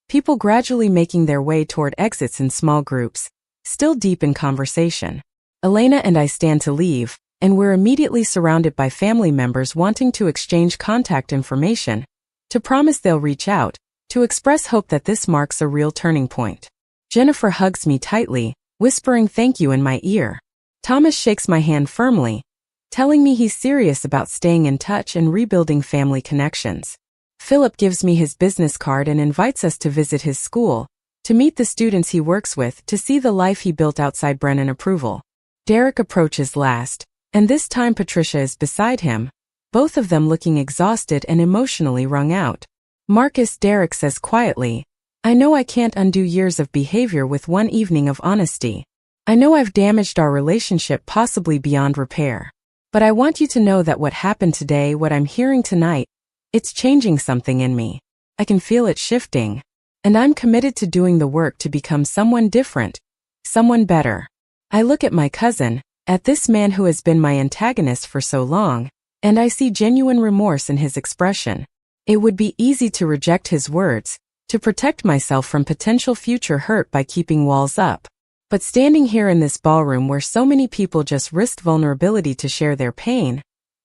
people gradually making their way toward exits in small groups, still deep in conversation. Elena and I stand to leave, and we're immediately surrounded by family members wanting to exchange contact information, to promise they'll reach out, to express hope that this marks a real turning point. Jennifer hugs me tightly, whispering thank you in my ear. Thomas shakes my hand firmly, telling me he's serious about staying in touch and rebuilding family connections. Philip gives me his business card and invites us to visit his school, to meet the students he works with, to see the life he built outside Brennan approval. Derek approaches last, and this time Patricia is beside him, both of them looking exhausted and emotionally wrung out. Marcus, Derek says quietly, I know I can't undo years of behavior with one evening of honesty. I know I've damaged our relationship possibly beyond repair. But I want you to know that what happened today, what I'm hearing tonight, it's changing something in me. I can feel it shifting. And I'm committed to doing the work to become someone different, someone better. I look at my cousin, at this man who has been my antagonist for so long, and I see genuine remorse in his expression. It would be easy to reject his words, to protect myself from potential future hurt by keeping walls up. But standing here in this ballroom where so many people just risked vulnerability to share their pain,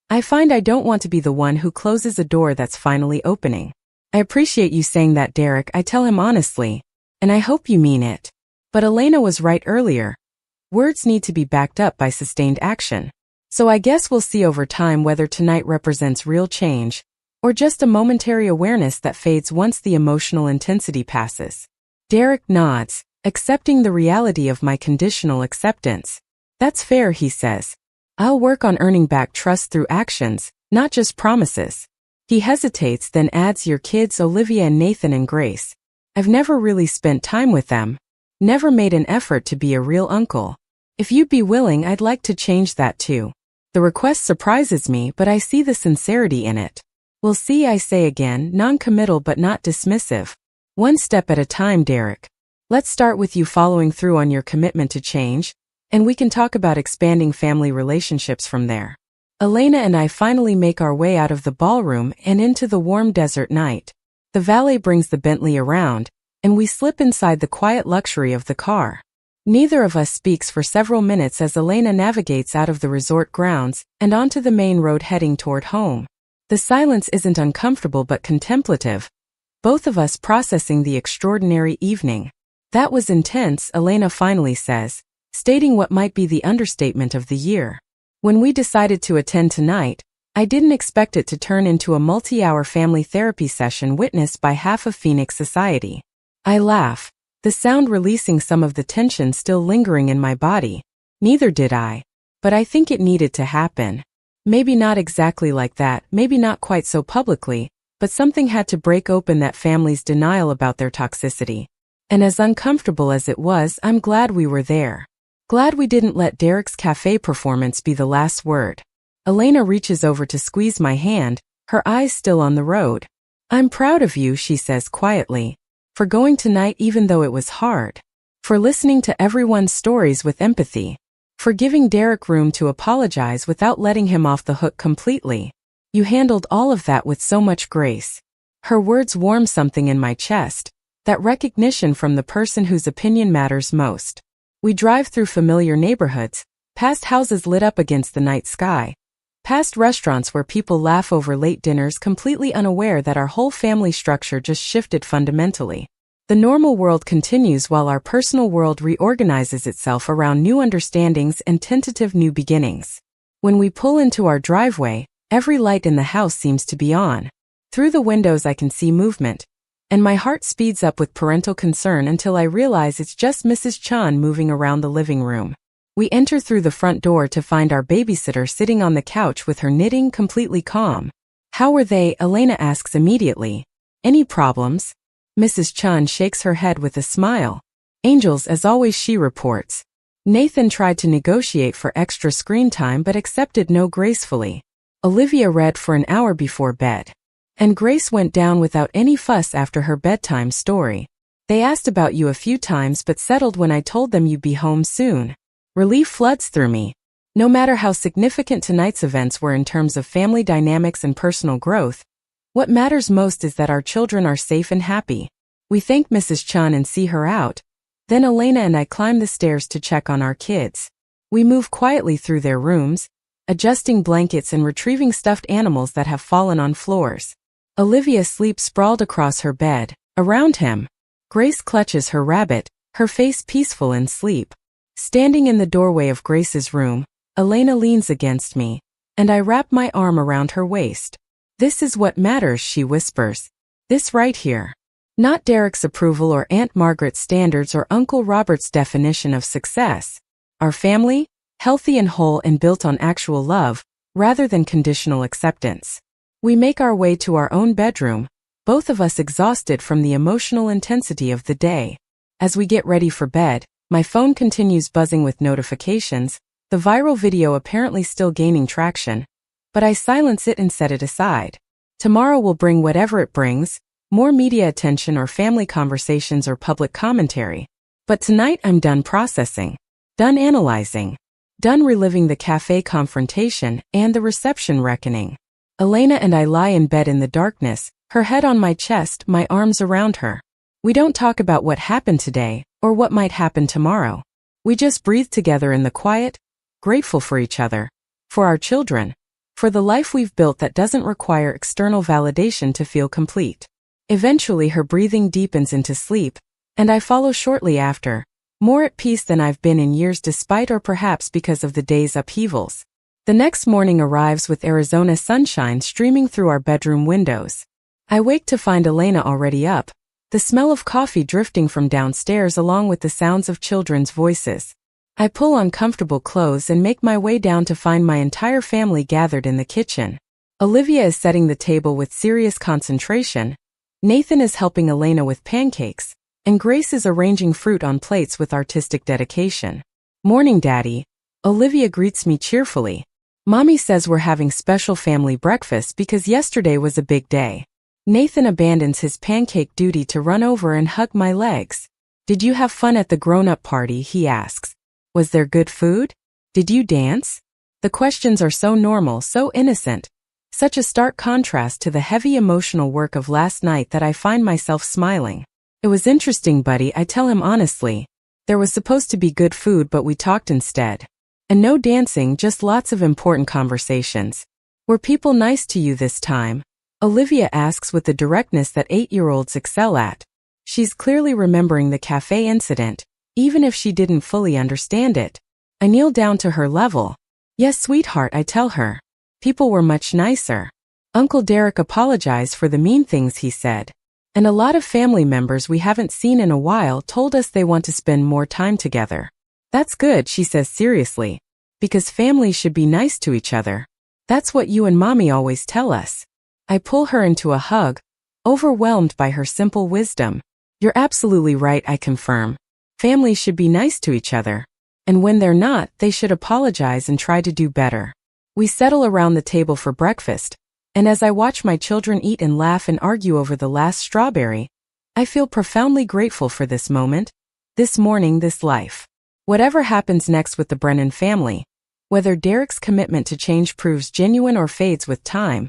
I find I don't want to be the one who closes a door that's finally opening. I appreciate you saying that, Derek, I tell him honestly, and I hope you mean it. But Elena was right earlier. Words need to be backed up by sustained action. So I guess we'll see over time whether tonight represents real change, or just a momentary awareness that fades once the emotional intensity passes. Derek nods, accepting the reality of my conditional acceptance. That's fair, he says. I'll work on earning back trust through actions, not just promises. He hesitates, then adds, your kids, Olivia and Nathan and Grace. I've never really spent time with them. Never made an effort to be a real uncle. If you'd be willing, I'd like to change that too. The request surprises me, but I see the sincerity in it. We'll see, I say again, non-committal but not dismissive. One step at a time, Derek. Let's start with you following through on your commitment to change, and we can talk about expanding family relationships from there. Elena and I finally make our way out of the ballroom and into the warm desert night. The valet brings the Bentley around, and we slip inside the quiet luxury of the car. Neither of us speaks for several minutes as Elena navigates out of the resort grounds and onto the main road heading toward home. The silence isn't uncomfortable but contemplative, both of us processing the extraordinary evening. That was intense, Elena finally says, stating what might be the understatement of the year. When we decided to attend tonight, I didn't expect it to turn into a multi-hour family therapy session witnessed by half of Phoenix society. I laugh, the sound releasing some of the tension still lingering in my body. Neither did I. But I think it needed to happen. Maybe not exactly like that, maybe not quite so publicly, but something had to break open that family's denial about their toxicity. And as uncomfortable as it was, I'm glad we were there. Glad we didn't let Derek's cafe performance be the last word. Elena reaches over to squeeze my hand, her eyes still on the road. I'm proud of you, she says quietly, for going tonight even though it was hard. For listening to everyone's stories with empathy. For giving Derek room to apologize without letting him off the hook completely. You handled all of that with so much grace. Her words warm something in my chest, that recognition from the person whose opinion matters most. We drive through familiar neighborhoods, past houses lit up against the night sky, past restaurants where people laugh over late dinners completely unaware that our whole family structure just shifted fundamentally. The normal world continues while our personal world reorganizes itself around new understandings and tentative new beginnings. When we pull into our driveway, every light in the house seems to be on. Through the windows I can see movement, and my heart speeds up with parental concern until I realize it's just Mrs. Chan moving around the living room. We enter through the front door to find our babysitter sitting on the couch with her knitting, completely calm. How are they? Elena asks immediately. Any problems? Mrs. Chan shakes her head with a smile. Angels as always, she reports. Nathan tried to negotiate for extra screen time but accepted no gracefully. Olivia read for an hour before bed. And Grace went down without any fuss after her bedtime story. They asked about you a few times but settled when I told them you'd be home soon. Relief floods through me. No matter how significant tonight's events were in terms of family dynamics and personal growth, what matters most is that our children are safe and happy. We thank Mrs. Chan and see her out. Then Elena and I climb the stairs to check on our kids. We move quietly through their rooms, adjusting blankets and retrieving stuffed animals that have fallen on floors. Olivia sleeps sprawled across her bed, around him. Grace clutches her rabbit, her face peaceful in sleep. Standing in the doorway of Grace's room, Elena leans against me, and I wrap my arm around her waist. This is what matters, she whispers. This right here. Not Derek's approval or Aunt Margaret's standards or Uncle Robert's definition of success. Our family, healthy and whole and built on actual love, rather than conditional acceptance. We make our way to our own bedroom, both of us exhausted from the emotional intensity of the day. As we get ready for bed, my phone continues buzzing with notifications, The viral video apparently still gaining traction, but I silence it and set it aside. Tomorrow will bring whatever it brings, more media attention or family conversations or public commentary. But tonight I'm done processing, done analyzing, done reliving the cafe confrontation and the reception reckoning. Elena and I lie in bed in the darkness, her head on my chest, my arms around her. We don't talk about what happened today or what might happen tomorrow. We just breathe together in the quiet, grateful for each other, for our children, for the life we've built that doesn't require external validation to feel complete. Eventually her breathing deepens into sleep, and I follow shortly after, more at peace than I've been in years despite or perhaps because of the day's upheavals. The next morning arrives with Arizona sunshine streaming through our bedroom windows. I wake to find Elena already up, the smell of coffee drifting from downstairs along with the sounds of children's voices. I pull on comfortable clothes and make my way down to find my entire family gathered in the kitchen. Olivia is setting the table with serious concentration, Nathan is helping Elena with pancakes, and Grace is arranging fruit on plates with artistic dedication. "Morning, Daddy." Olivia greets me cheerfully. "Mommy says we're having special family breakfast because yesterday was a big day." Nathan abandons his pancake duty to run over and hug my legs. "Did you have fun at the grown-up party?" he asks. "Was there good food? Did you dance?" The questions are so normal, so innocent. Such a stark contrast to the heavy emotional work of last night that I find myself smiling. "It was interesting, buddy," I tell him honestly. "There was supposed to be good food but we talked instead. And no dancing, just lots of important conversations." "Were people nice to you this time?" Olivia asks with the directness that 8-year-olds excel at. She's clearly remembering the cafe incident, even if she didn't fully understand it. I kneel down to her level. "Yes, sweetheart," I tell her. "People were much nicer. Uncle Derek apologized for the mean things he said. And a lot of family members we haven't seen in a while told us they want to spend more time together." "That's good," she says seriously. "Because families should be nice to each other. That's what you and Mommy always tell us." I pull her into a hug, overwhelmed by her simple wisdom. "You're absolutely right," I confirm. "Families should be nice to each other. And when they're not, they should apologize and try to do better." We settle around the table for breakfast, and as I watch my children eat and laugh and argue over the last strawberry, I feel profoundly grateful for this moment, this morning, this life. Whatever happens next with the Brennan family, whether Derek's commitment to change proves genuine or fades with time,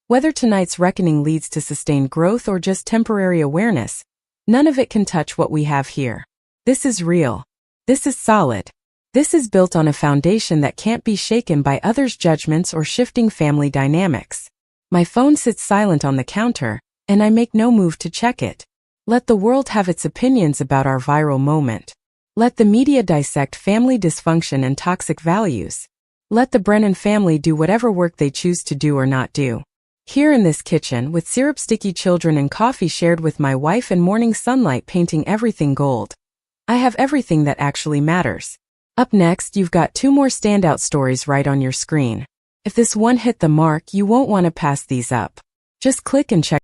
whether tonight's reckoning leads to sustained growth or just temporary awareness, none of it can touch what we have here. This is real. This is solid. This is built on a foundation that can't be shaken by others' judgments or shifting family dynamics. My phone sits silent on the counter, and I make no move to check it. Let the world have its opinions about our viral moment. Let the media dissect family dysfunction and toxic values. Let the Brennan family do whatever work they choose to do or not do. Here in this kitchen, with syrup-sticky children and coffee shared with my wife and morning sunlight painting everything gold, I have everything that actually matters. Up next, you've got 2 more standout stories right on your screen. If this one hit the mark, you won't want to pass these up. Just click and check.